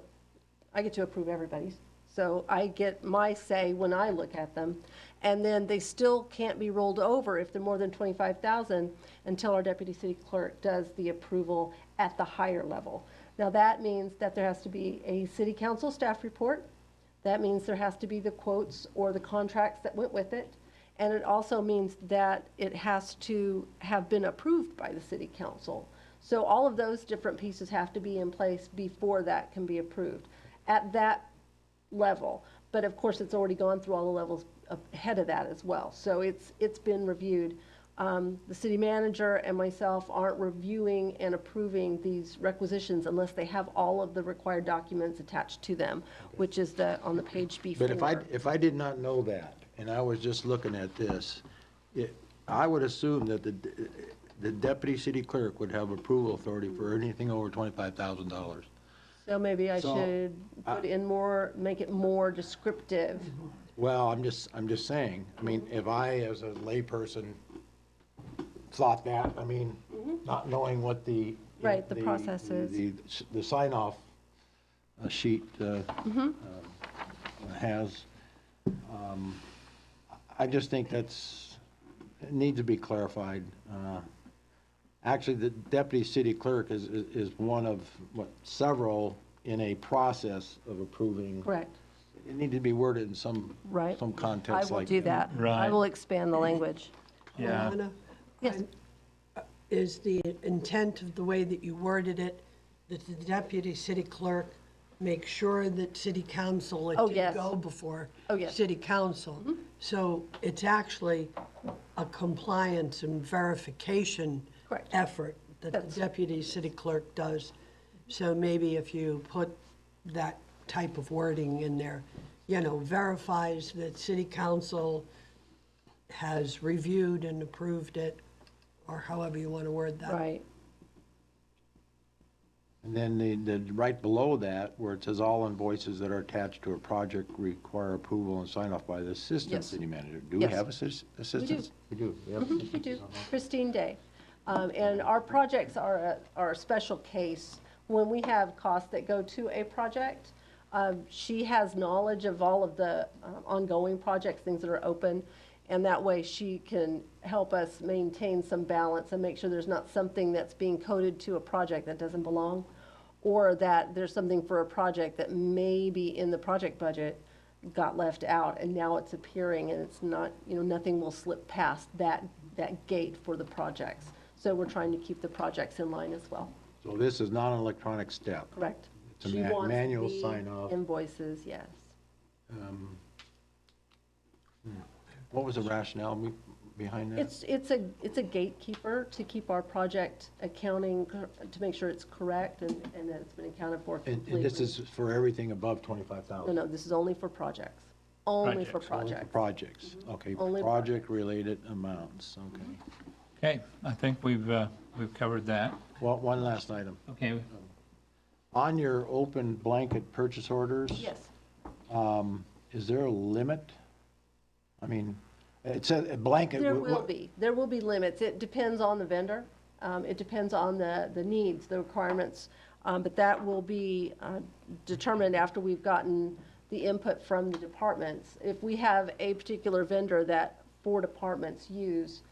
approve everybody's. So I get my say when I look at them. And then they still can't be rolled over if they're more than 25,000 until our deputy city clerk does the approval at the higher level. Now that means that there has to be a city council staff report. That means there has to be the quotes or the contracts that went with it. And it also means that it has to have been approved by the city council. So all of those different pieces have to be in place before that can be approved at that level. But of course, it's already gone through all the levels ahead of that as well. So it's been reviewed. The city manager and myself aren't reviewing and approving these requisitions unless they have all of the required documents attached to them, which is on the page before. But if I did not know that, and I was just looking at this, I would assume that the deputy city clerk would have approval authority for anything over $25,000. So maybe I So, should put in more, make it more descriptive. Well, I'm just saying, I mean, if I, as a layperson, thought that, I mean, not knowing what the. Right, the process is. The sign-off sheet has, I just think it needs to be clarified. Actually, the deputy city clerk is one of, several in a process of approving. Correct. It needs to be worded in some Right. context I like. will do that. I Right. will expand the language. Yeah. Alana, Yes. is the intent of the way that you worded it, that the deputy city clerk make sure that city council, it Oh, did yes. go before Oh, yes. city council. So it's actually a compliance and verification Correct. effort that the That's- deputy city clerk does. So maybe if you put that type of wording in there, verifies that city council has reviewed and approved it, or however you want to word that. Right. And then the right below that, where it says all invoices that are attached to a project require approval and sign off by the assistant Yes. city manager. Do we Yes. have assistants? We do. We have We assistants? do. Christine Day. And our projects are a special case. When we have costs that go to a project, she has knowledge of all of the ongoing projects, things that are open, and that way she can help us maintain some balance and make sure there's not something that's being coded to a project that doesn't belong, or that there's something for a project that maybe in the project budget got left out, and now it's appearing, and it's not, nothing will slip past that gate for the projects. So we're trying to keep the projects in line as well. So this is not an electronic step. Correct. It's a She wants manual the sign-off. Invoices, yes. What was the rationale? behind that? It's a gatekeeper to keep our project accounting, to make sure it's correct and that it's been accounted for And completely. this is for everything above No, 25,000? no, this is only for projects. Only for Projects. Only for projects. projects, okay, Only project-related amounts, okay. Okay, I think we've covered that. Well, one last item. Okay, On your open blanket purchase orders? Yes. Is there a limit? I mean, it said a blanket. There will be limits. It depends on the vendor. It depends on the needs, the requirements. But that will be determined after we've gotten the input from the departments. If we have a particular vendor that 4 departments use,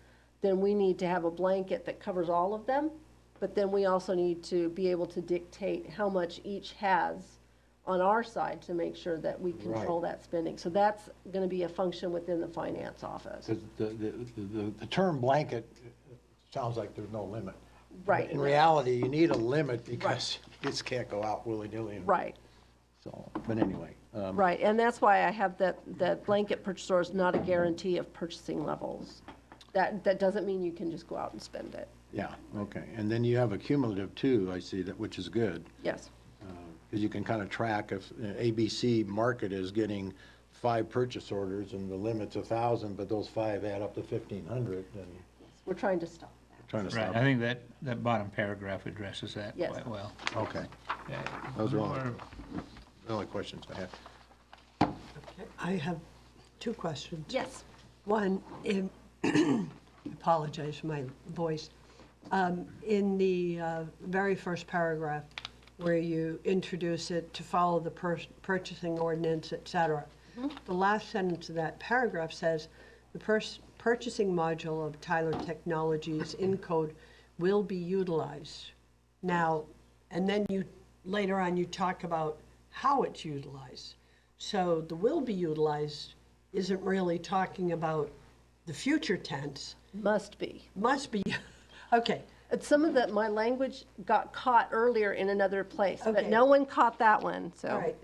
then we need to have a blanket that covers all of them. But then we also need to be able to dictate how much each has on our side to make sure that we control that spending. So that's going to be a function within the finance office. Because the term blanket sounds like there's no limit. Right. In reality, you need a limit because you just can't go out willy-nilly. Right. So, but anyway. Right, and that's why I have that blanket purchase order is not a guarantee of purchasing levels. That doesn't mean you can just go out and spend it. Yeah, okay. And then you have a cumulative too, I see, that, which is good. Yes, Because you can kind of track if ABC Market is getting 5 purchase orders and the limit's 1,000, but those 5 add up to 1,500, then we're trying to stop that. trying to right, stop. I think that bottom paragraph addresses that Yes. quite well. Okay, Okay. those are all More- the only questions I have. Okay, I have 2 questions. Yes, One, apologize for my voice. In the very first paragraph, where you introduce it to follow the purchasing ordinance, et cetera, the last sentence of that paragraph says, "The purchasing module of Tyler Technologies in code will be utilized." Now, and then later on, you talk about how it's utilized. So the will be utilized isn't really talking about the future tense. must be. Must be, okay, Some of my language got caught earlier in another place, but Okay. no one caught that one, so. all right.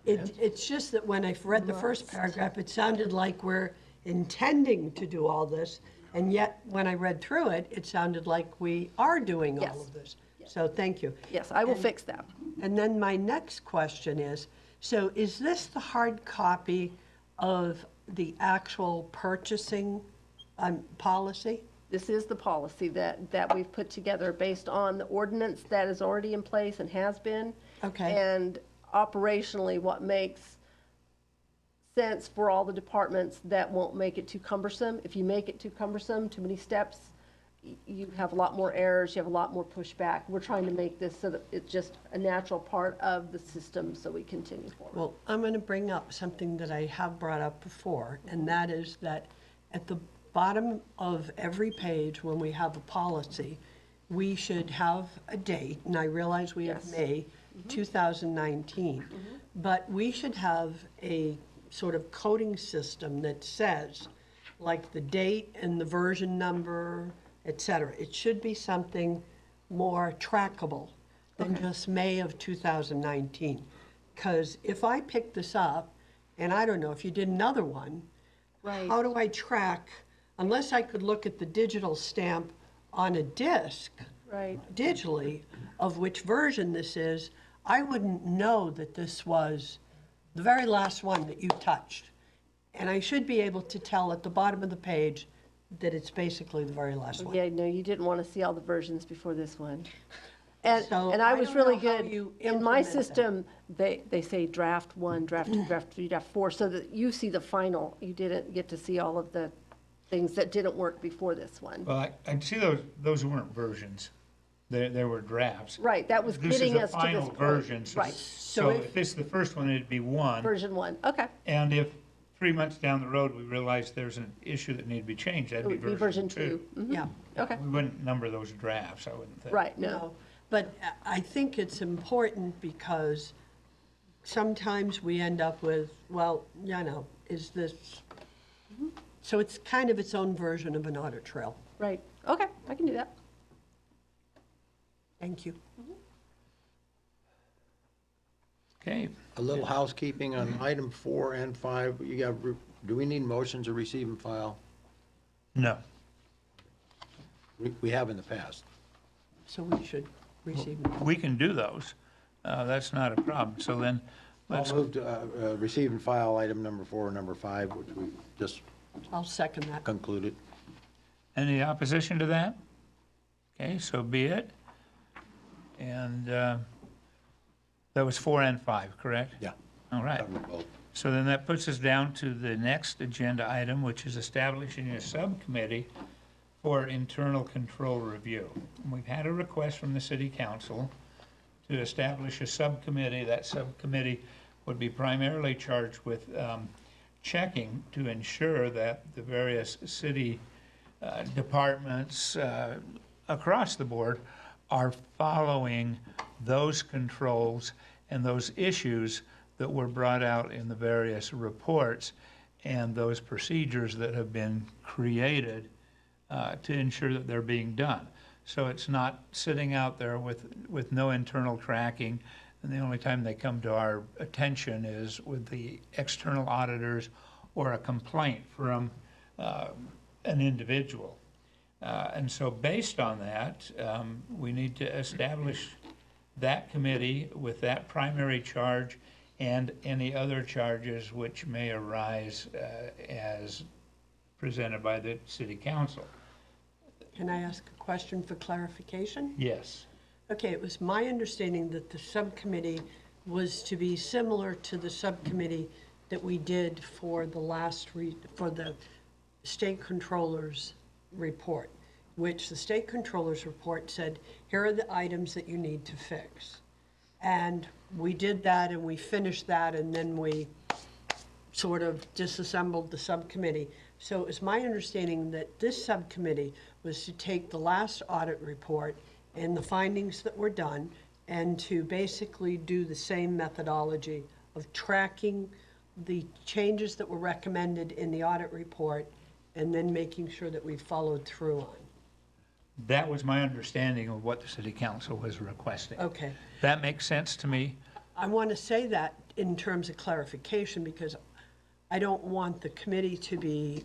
It's just that when I read the first paragraph, it sounded like we're intending to do all this, and yet, when I read through it, it sounded like we are doing all Yes. of this. So, thank you. Yes, I will fix that. And then my next question is, so is this the hard copy of the actual purchasing policy? This is the policy that we've put together based on the ordinance that is already in place and has been. Okay. And operationally, what makes sense for all the departments that won't make it too cumbersome. If you make it too cumbersome, too many steps, you have a lot more errors, you have a lot more pushback. We're trying to make this so that it's just a natural part of the system so we continue forward. Well, I'm going to bring up something that I have brought up before, and that is that at the bottom of every page, when we have a policy, we should have a date, and I realize we have Yes. May 2019, but we should have a sort of coding system that says, like the date and the version number, et cetera. It should be something more trackable than just May of 2019. Because if I pick this up, and I don't know, if you did another one, Right. how do I track, unless I could look at the digital stamp on a disc, Right. digitally, of which version this is, I wouldn't know that this was the very last one that you touched. And I should be able to tell at the bottom of the page that it's basically the very last one. Yeah, no, you didn't want to see all the versions before this one. And, So and I I was don't really know how good. you In my implement that. system, they say draft 1, draft 2, draft 3, draft 4, so that you see the final. You didn't get to see all of the things that didn't work before this one. Well, I see those weren't versions. There were drafts. Right, that was getting us to this This is a final point. version. Right, So if this is the first one, it'd be 1. version 1, okay. And if 3 months down the road, we realize there's an issue that need to be changed, It that'd would be version 2. Mhm. Yeah. Okay, We wouldn't number those drafts, I wouldn't think. right, no. No, but I think it's important because sometimes we end up with, well, is this, so it's kind of its own version of an audit trail. Right, okay, I can do that. Thank you. Okay, A little housekeeping on item 4 and 5. Do we need motions to receive and file? no. We have in the past. So we should receive them. We can do those. That's not a problem. So then, let's, I'll move to receive and file item number 4 and number 5, which we just I'll second that. concluded. any opposition to that? Okay, so be it. And that was 4 and 5, correct? Yeah. All right. Covered both. So then that puts us down to the next agenda item, which is establishing a subcommittee for internal control review. And we've had a request from the city council to establish a subcommittee. That subcommittee would be primarily charged with checking to ensure that the various city departments across the board are following those controls and those issues that were brought out in the various reports and those procedures that have been created to ensure that they're being done. So it's not sitting out there with no internal tracking, and the only time they come to our attention is with the external auditors or a complaint from an individual. And so based on that, we need to establish that committee with that primary charge and any other charges which may arise as presented by the city council. Can I ask a question for clarification? Yes. Okay, it was my understanding that the subcommittee was to be similar to the subcommittee that we did for for the state controller's report, which the state controller's report said, here are the items that you need to fix. And we did that and we finished that and then we sort of disassembled the subcommittee. So it was my understanding that this subcommittee was to take the last audit report and the findings that were done and to basically do the same methodology of tracking the changes that were recommended in the audit report and then making sure that we followed through on. That was my understanding of what the city council was requesting. Okay. That makes sense to me. I want to say that in terms of clarification because I don't want the committee to be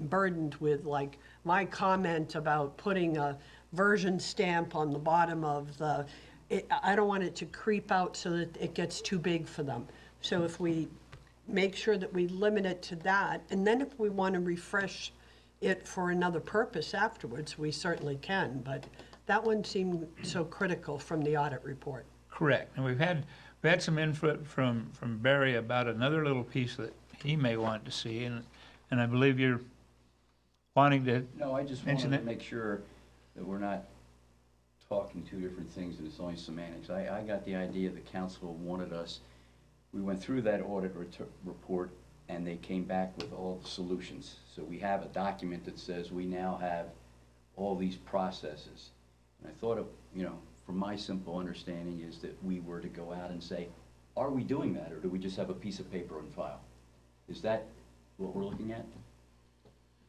burdened with like my comment about putting a version stamp on the bottom of I don't want it to creep out so that it gets too big for them. So if we make sure that we limit it to that, and then if we want to refresh it for another purpose afterwards, we certainly can, but that one seemed so critical from the audit report. Correct. And we've had some input from Barry about another little piece that he may want to see, and I believe you're wanting to No, I just mention wanted to it. make sure that we're not talking two different things and it's only semantics. I got the idea the council wanted us, we went through that audit report and they came back with all the solutions. So we have a document that says we now have all these processes. And I thought of, from my simple understanding is that we were to go out and say, are we doing that or do we just have a piece of paper on file? Is that what we're looking at?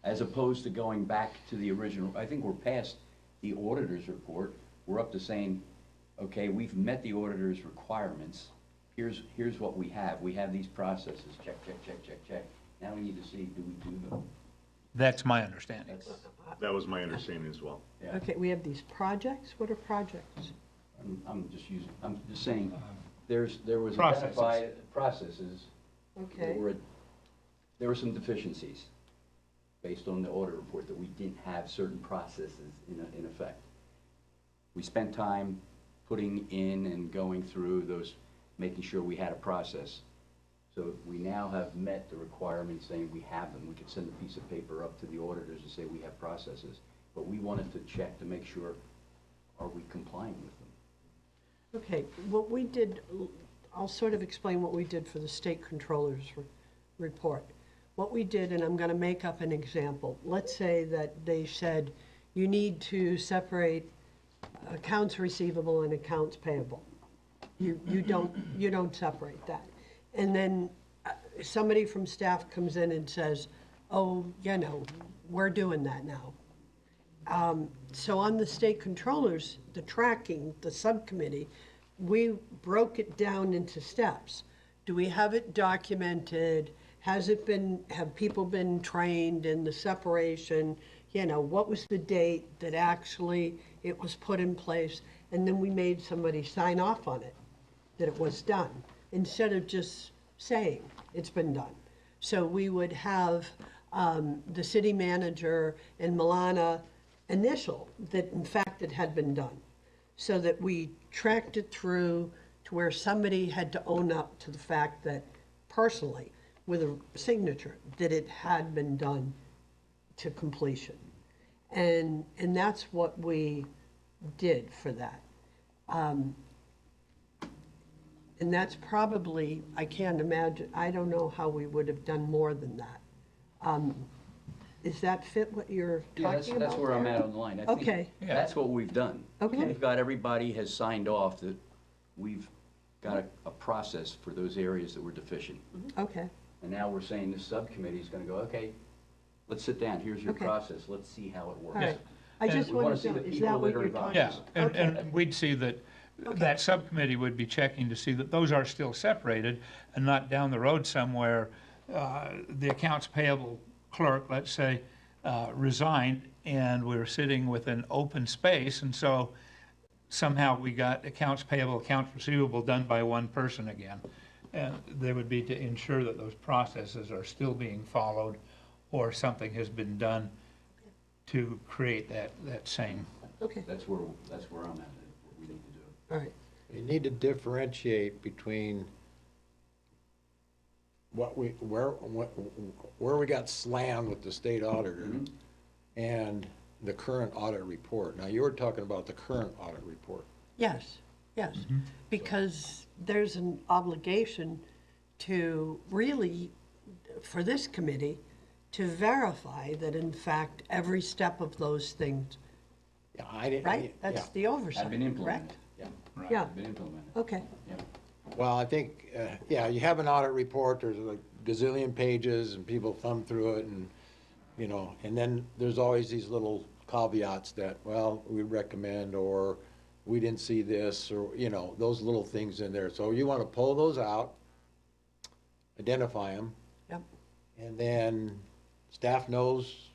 As opposed to going back to the original, I think we're past the auditor's report. We're up to saying, okay, we've met the auditor's requirements. Here's what we have. We have these processes. Check, check, check, check, check. Now we need to see, do we do them? That's my understanding. That's, That was my understanding as well. yeah. Okay, we have these projects. What are projects? I'm just saying, there was Processes. identified processes. Okay. There were some deficiencies based on the audit report that we didn't have certain processes in effect. We spent time putting in and going through those, making sure we had a process. So we now have met the requirements saying we have them. We could send a piece of paper up to the auditors and say we have processes. But we wanted to check to make sure, are we complying with them? Okay, what we did, I'll sort of explain what we did for the state controller's report. What we did, and I'm going to make up an example. Let's say that they said you need to separate accounts receivable and accounts payable. You don't separate that. And then somebody from staff comes in and says, oh, we're doing that now. So on the state controllers, the tracking, the subcommittee, we broke it down into steps. Do we have it documented? Have people been trained in the separation? what was the date that actually it was put in place? And then we made somebody sign off on it, that it was done, instead of just saying it's been done. So we would have the city manager and Milana initial that in fact it had been done, so that we tracked it through to where somebody had to own up to the fact that personally, with a signature, that it had been done to completion. And that's what we did for that. And that's probably, I can't imagine, I don't know how we would have done more than that. Does that fit what you're Yeah, talking about? that's where I'm there? at on the line. I think Okay. Yeah. that's what we've done. Okay. We've got, everybody has signed off that we've got a process for those areas that were deficient. Okay, And now we're saying this subcommittee is gonna go, okay, let's sit down, here's your Okay. process, let's see how it works. all right. I And just we wanna wanted see to know, the is people that what that are you're involved. talking Yeah, about? and we'd see that, that subcommittee would be checking to see that those are still separated and not down the road somewhere, the accounts payable clerk, let's say, resigned, and we were sitting with an open space, and so somehow we got accounts payable, accounts receivable done by one person again. And they would be to ensure that those processes are still being followed, or something has been done to create that same. Okay, That's where I'm at, what we need to do. all right. You need to differentiate between where we got slammed with the state auditor and the current audit report. Now, you were talking about the current audit report. Yes, yes, because there's an obligation to really, for this committee, to verify that in fact, every step of those things, Yeah, I didn't. right? That's yeah, the oversight, Have been implemented. correct? yeah. Yeah, Been implemented, okay, yeah. Well, I think, yeah, you have an audit report, there's like gazillion pages, and people thumb through it, and, and then there's always these little caveats that, well, we recommend, or we didn't see this, or, those little things in there. So you want to pull those out, identify them, yep, and then staff knows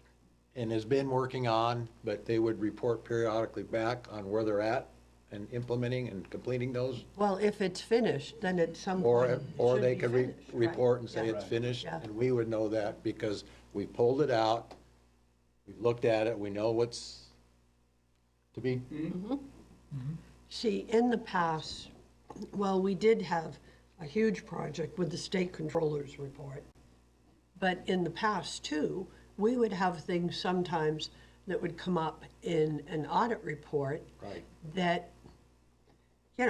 and has been working on, but they would report periodically back on where they're at and implementing and completing those. well, if it's finished, then at some point, it Or should they be could finished, right? report and say Yeah. it's finished, Yeah. and we would know that because we pulled it out, we've looked at it, we know what's to be. See, in the past, well, we did have a huge project with the state controller's report. But in the past too, we would have things sometimes that would come up in an audit report Right. that,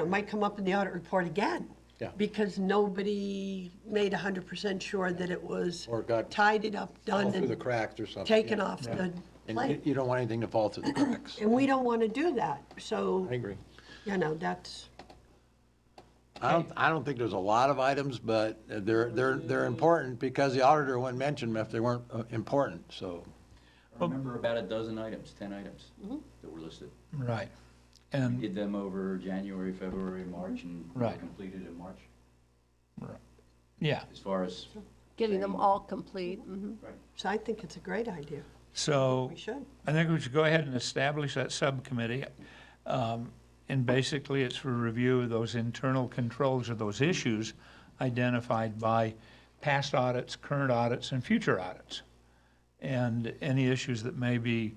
might come up in the audit report again. Yeah. Because nobody made 100% sure that it was Or got tidied up, Fall done, through the and cracks or something. taken yeah. off the And you- plate. you don't want anything to fall through the cracks. And we don't want to do that, so, I agree. that's, I don't think there's a lot of items, but they're important because the auditor wouldn't mention them if they weren't important, so. I remember about a dozen items, 10 items that were listed. Right. We And, did them over January, February, March, and we Right. completed in March, yeah, as far as, Getting them all complete. so I think it's a great idea. so We should. I think we should go ahead and establish that subcommittee. And basically, it's for review of those internal controls or those issues identified by past audits, current audits, and future audits. And any issues that may be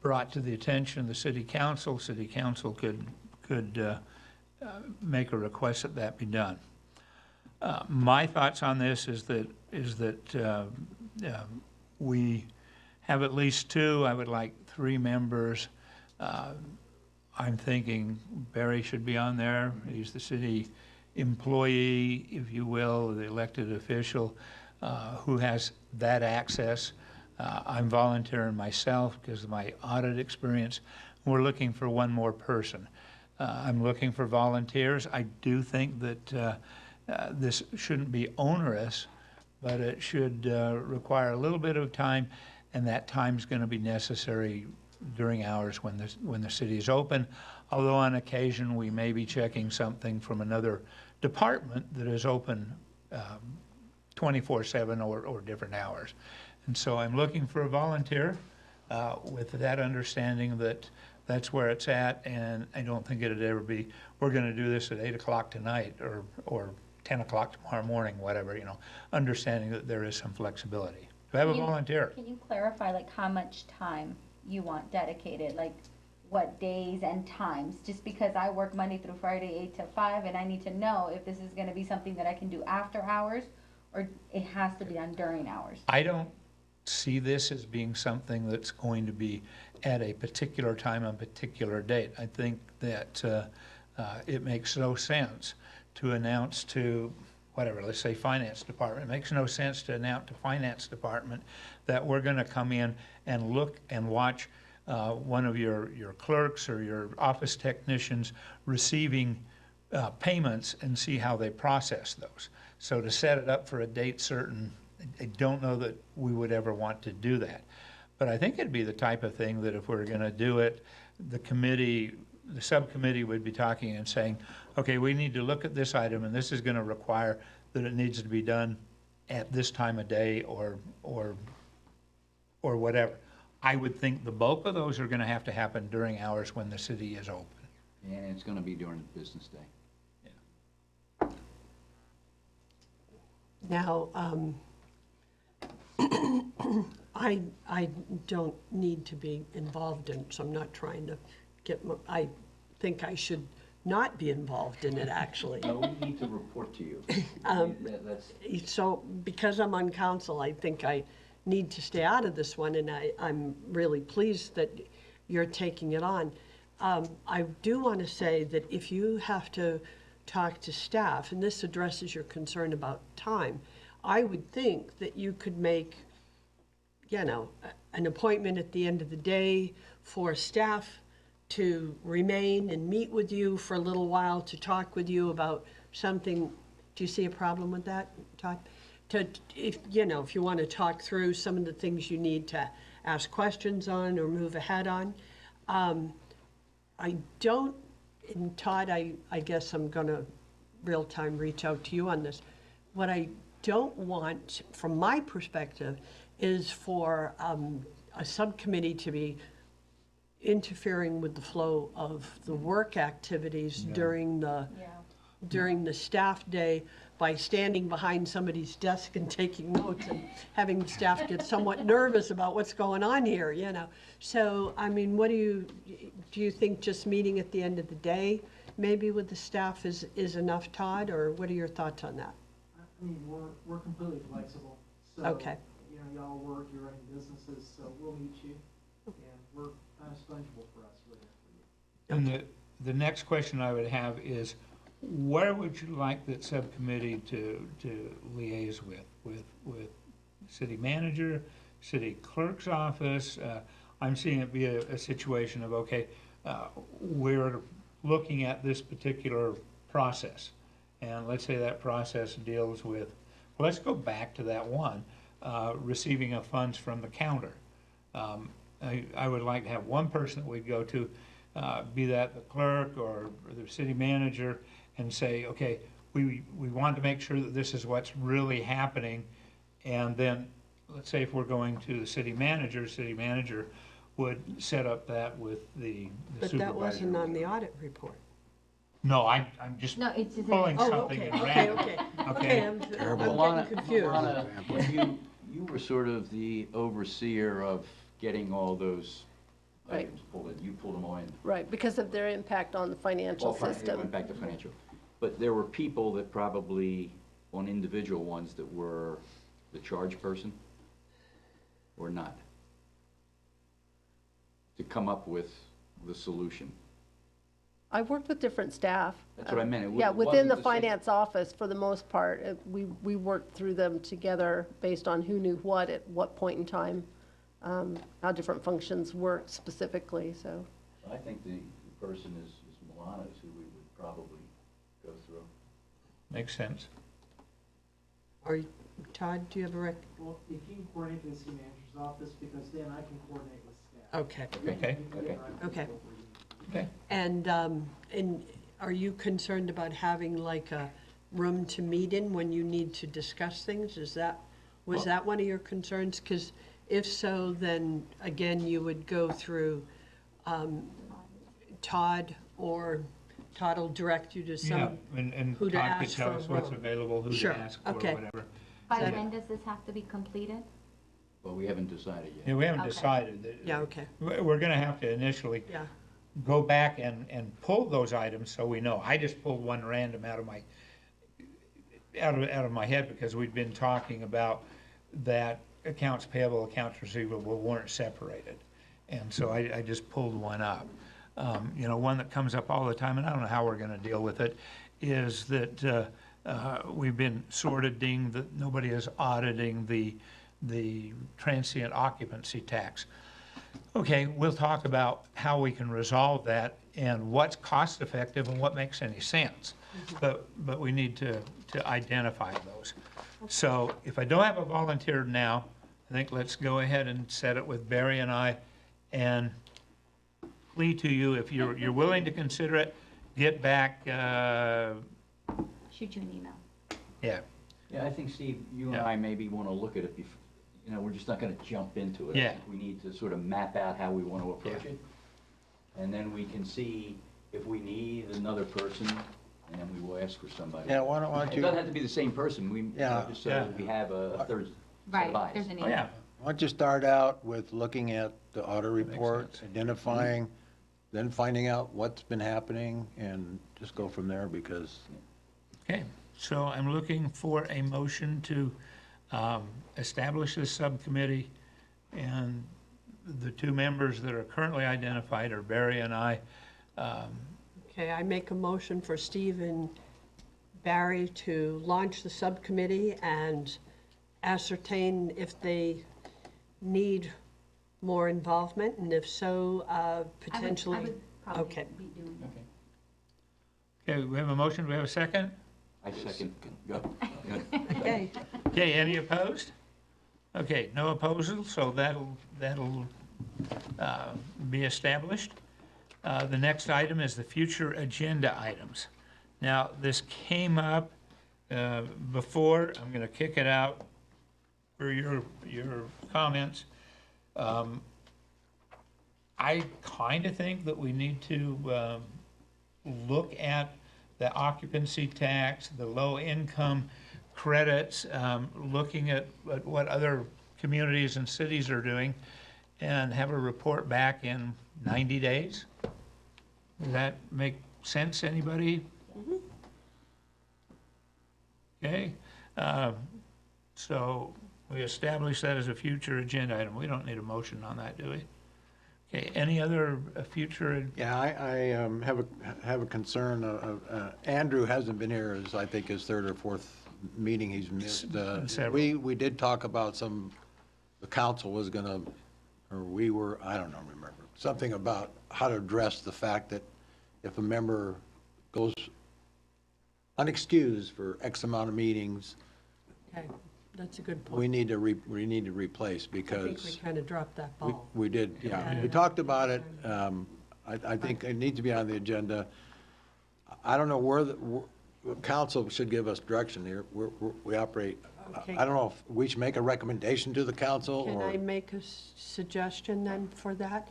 brought to the attention of the city council could make a request that that be done. My thoughts on this is that we have at least two. I would like 3 members. I'm thinking Barry should be on there. He's the city employee, if you will, the elected official who has that access. I'm volunteering myself because of my audit experience. We're looking for one more person. I'm looking for volunteers. I do think that this shouldn't be onerous, but it should require a little bit of time, and that time's going to be necessary during hours when the city is open, although on occasion we may be checking something from another department that is open 24/7 or different hours. And so I'm looking for a volunteer. with that understanding that that's where it's at, and I don't think it'd ever be, we're gonna do this at 8 o'clock tonight, or 10 o'clock tomorrow morning, whatever, you know, understanding that there is some flexibility. Do I have a Can you- volunteer? Can you clarify, like, how much time you want dedicated, like, what days and times? Just because I work Monday through Friday, 8 to 5, and I need to know if this is gonna be something that I can do after hours, or it has to be done during hours. I don't see this as being something that's going to be at a particular time on a particular date. I think that it makes no sense to announce to, whatever, let's say finance department, it makes no sense to announce to finance department that we're gonna come in and look and watch one of your clerks or your office technicians receiving payments and see how they process those. So to set it up for a date certain, I don't know that we would ever want to do that. But I think it'd be the type of thing that if we're gonna do it, the committee, the subcommittee would be talking and saying, okay, we need to look at this item, and this is gonna require that it needs to be done at this time of day or whatever. I would think the bulk of those are gonna have to happen during hours when the city is open. And it's gonna be during the business day. Now, I don't need to be involved in, so I'm not trying to get, I think I should not be involved in it, actually. No, we need to report to you. That's, So, because I'm on council, I think I need to stay out of this one, and I'm really pleased that you're taking it on. I do want to say that if you have to talk to staff, and this addresses your concern about time, I would think that you could make, you know, an appointment at the end of the day for staff to remain and meet with you for a little while to talk with you about something. Do you see a problem with that, Todd? If you want to talk through some of the things you need to ask questions on or move ahead on. I don't, and Todd, I guess I'm going to real-time reach out to you on this. What I don't want, from my perspective, is for a subcommittee to be interfering with the flow of the work activities during the staff day by standing behind somebody's desk and taking notes and having the staff get somewhat nervous about what's going on here, you know. So, I mean, what do you think just meeting at the end of the day, maybe with the staff is enough, Todd, or what are your thoughts on that? I mean, we're completely flexible. So, Okay. you know, y'all work, you're running businesses, so we'll meet you. And we're kind of spongeable for us. We're there for you. And the next question I would have is, where would you like that subcommittee to liaise with city manager, city clerk's office? I'm seeing it be a situation of, okay, we're looking at this particular process. And let's say that process deals with, well, let's go back to that one, receiving of funds from the counter. I would like to have one person that we'd go to, be that the clerk or the city manager, and say, okay, we want to make sure that this is what's really happening. And then, let's say if we're going to the city manager would set up that with the supervisor. But that wasn't on the audit report. No, I'm just No, it's just. pulling Oh, something okay, at okay, random. okay. Okay. I'm Alana, getting confused. Alana, you were sort of the overseer of getting all those Right. items pulled in. You pulled them all in. Right, because of their impact on the financial Well, fine, it system. went back to financial. But there were people that probably, on individual ones, that were the charge person or not, to come up with the solution. I worked with different staff. That's what I meant. Yeah, It within the wasn't the same. finance office, for the most part, we worked through them together based on who knew what at what point in time, how different functions worked specifically, so. I think the person is Milana's who we would probably go through. Makes sense. Todd, do you have a Well, if you can coordinate with the city manager's office, because then I can coordinate with staff. Okay, Okay. You can Okay. interact with Okay. people where you need to. Okay. and are you concerned about having like a room to meet in when you need to discuss things? Was that one of your concerns? Because if so, then again, you would go through Todd, or Todd will direct you to Yeah, some, and who to Todd could ask tell for us what's room. available, who to Sure, ask for, okay. whatever. By So- when does this have to be completed? But we haven't decided yet. Yeah, we haven't Okay. decided. Yeah, okay. We're gonna have to initially Yeah, go back and pull those items so we know. I just pulled one random out of my head because we'd been talking about that accounts payable, accounts receivable weren't separated. And so I just pulled one up. You know, one that comes up all the time, and I don't know how we're gonna deal with it, is that we've been sort of dinged that nobody is auditing the transient occupancy tax. Okay, we'll talk about how we can resolve that and what's cost effective and what makes any sense. But we need to identify those. So if I don't have a volunteer now, I think let's go ahead and set it with Barry and I, and plea to you, if you're willing to consider it, get back, Shoot you an email. yeah, Yeah, I think, Steve, you and Yeah. I maybe want to look at it we're just not going to jump into it. I Yeah. think we need to sort of map out how we want to approach Yeah. it. And then we can see if we need another person, and then we will ask for somebody. Yeah, why don't It you, doesn't have to be the same person, Yeah. just so Yeah. we have a third set Right, of eyes. there's an oh, email. yeah. why don't you start out with looking at the audit makes report, sense. identifying, then finding out what's been happening, and just go from there, because Okay, so I'm looking for a motion to establish this subcommittee, and the two members that are currently identified are Barry and I. okay, I make a motion for Steve and Barry to launch the subcommittee and ascertain if they need more involvement, and if so, potentially. I would probably Okay. be doing it. Okay, we have a motion, we have a second? I second, go. Okay, Okay, any opposed? Okay, no opposals, so that'll be established. The next item is the future agenda items. Now, this came up before, I'm gonna kick it out for your comments. I kinda think that we need to look at the occupancy tax, the low-income credits, looking at what other communities and cities are doing, and have a report back in 90 days. Does that make sense, anybody? Okay, so we establish that as a future agenda item. We don't need a motion on that, do we? Okay, any other future? yeah, I have a concern. Andrew hasn't been here, as I think his third or fourth meeting he's missed. Several. We did talk about the council was gonna, or we were, I don't know, remember, something about how to address the fact that if a member goes unexcused for X amount of meetings, okay, that's a good we point. need to replace, I think we because kind of dropped that we ball. we did, yeah. We talked about it. I think it needs to be on the agenda. I don't know where council should give us direction here. We operate, Okay. I don't know if we should make a recommendation to the council, Can or, I make a suggestion then for that?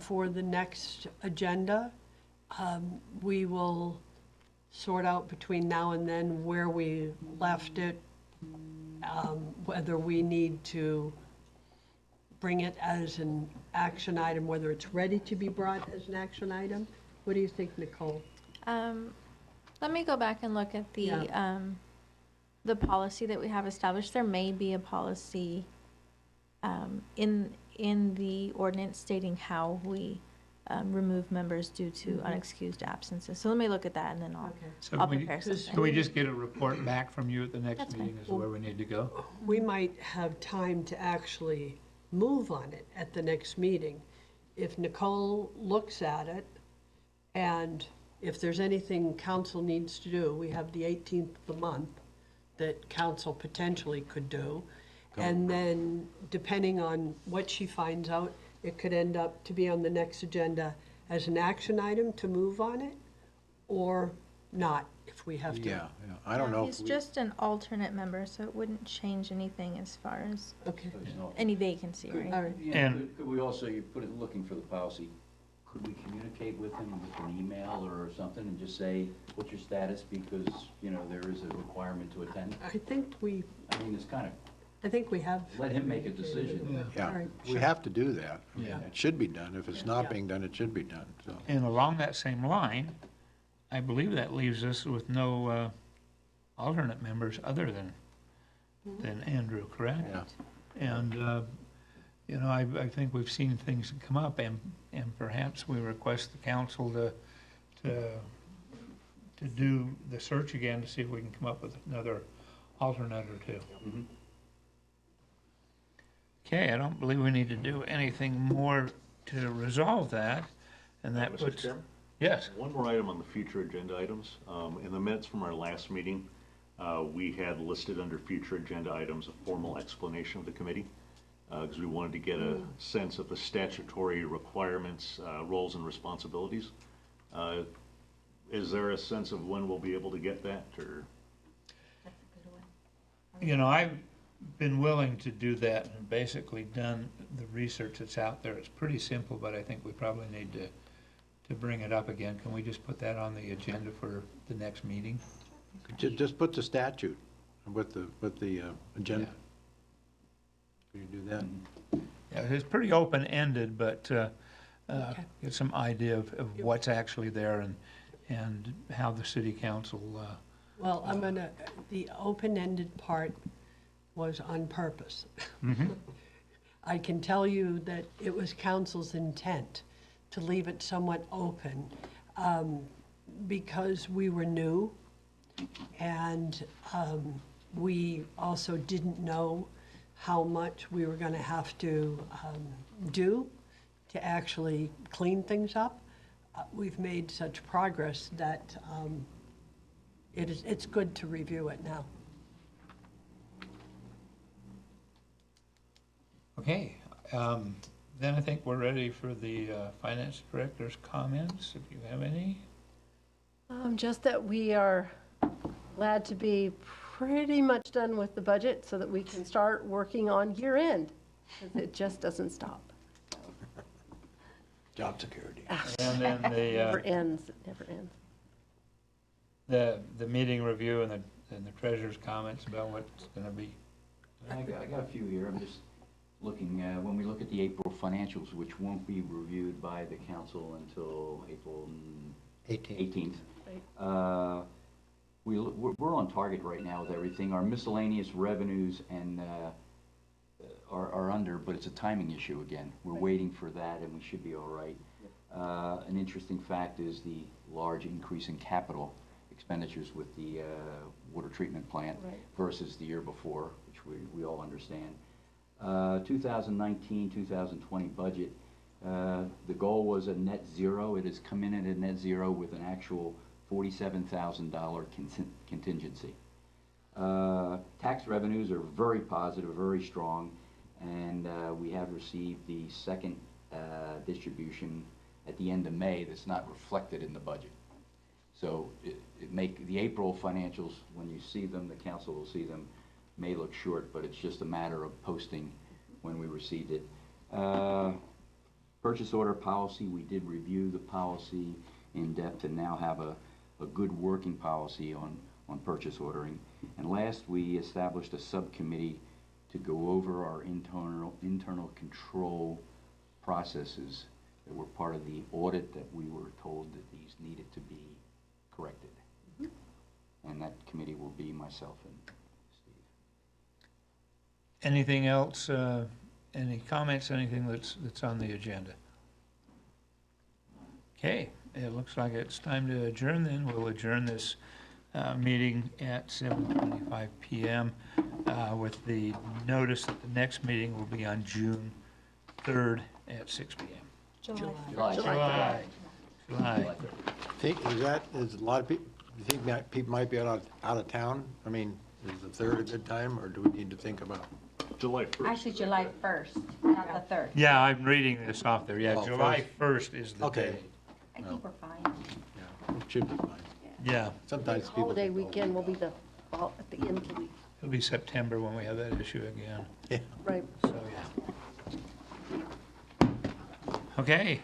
For the next agenda, we will sort out between now and then where we left it, whether we need to bring it as an action item, whether it's ready to be brought as an action item. What do you think, Nicole? Let me go back and look at the policy that we have established. There may be a policy in the ordinance stating how we remove members due to unexcused absences. So let me look at that and then Okay. So I'll can we- prepare Because something. Can we just get a report back from you at the next That's fine. meeting is where we need to go? We might have time to actually move on it at the next meeting. If Nicole looks at it, and if there's anything council needs to do, we have the 18th of the month that council potentially could do. And then, depending on what she finds out, it could end up to be on the next agenda as an action item to move on it, or not. if we have to. Yeah, I don't know if He's we, just an alternate member, so it wouldn't change anything as far as Okay, There's no- any vacancy, Could- right? all right. Yeah, And- could we also, you put it, looking for the policy, could we communicate with him with an email or something and just say, what's your status, because, you know, there is a requirement to attend? I think we It's kind of, have. let him make a decision. All yeah, right. we have to do that. I mean, Yeah. it should be done. If it's not being done, it should be done, so. And along that same line, I believe that leaves us with no alternate members other than Andrew, correct? Yeah. And, you know, I think we've seen things come up, and perhaps we request the council to do the search again to see if we can come up with another alternate or two. Mhm. Okay, I don't believe we need to do anything more to resolve that, and that Mr. puts, Chairman? yes, One more item on the future agenda items. In the minutes from our last meeting, we had listed under future agenda items a formal explanation of the committee, because we wanted to get a sense of the statutory requirements, roles and responsibilities. Is there a sense of when we'll be able to get that, or? That's a good one. you know, I've been willing to do that and basically done the research that's out there. It's pretty simple, but I think we probably need to bring it up again. Can we just put that on the agenda for the next meeting? Just put the statute with the agenda. Can you do that? Yeah, it's pretty open-ended, but Okay. get some idea of what's actually there and how the city council, Well, the open-ended part was on purpose. I can tell you that it was council's intent to leave it somewhat open because we were new and we also didn't know how much we were going to have to do to actually clean things up. We've made such progress that it's good to review it now. okay. Then I think we're ready for the finance director's comments, if you have any. Just that we are glad to be pretty much done with the budget so that we can start working on year end, because it just doesn't stop. Job security. And then Never ends, it never ends. the meeting review and the treasurer's comments about what's gonna be. I got a few here. I'm just looking, when we look at the April financials, which won't be reviewed by the council until April 18th. Right. We're on target right now with everything. Our miscellaneous revenues and are under, but it's a timing issue again. We're waiting for that, and we should be all right. An interesting fact is the large increase in capital expenditures with the water treatment plant Right. versus the year before, which we all understand. 2019, 2020 budget, the goal was a net zero. It has come in at a net zero with an actual $47,000 contingency. Tax revenues are very positive, very strong, and we have received the second distribution at the end of May that's not reflected in the budget. So the April financials, when you see them, the council will see them, may look short, but it's just a matter of posting when we received it. Purchase order policy, we did review the policy in depth and now have a good working policy on purchase ordering. And last, we established a subcommittee to go over our internal control processes that were part of the audit that we were told that these needed to be corrected. And that committee will be myself and Steve. Anything else, any comments, anything that's on the agenda? Okay, it looks like it's time to adjourn then. We'll adjourn this meeting at 7:25 PM with the notice that the next meeting will be on June 3rd at 6 PM. July. July. Think, is a lot of people, do you think that people might be out of town? I mean, is the 3rd a good time, or do we need to think about? July 1st. Actually, July 1st, not the 3rd. Yeah, I'm reading this off there. Yeah, Oh, July 1st is the Okay. day. I think we're fine. Yeah, it should be fine. Yeah, sometimes people. Holiday think, oh, weekend will be the, fall at the end of the week. It'll be September when we have that issue again. Yeah. Right. So, yeah. Okay.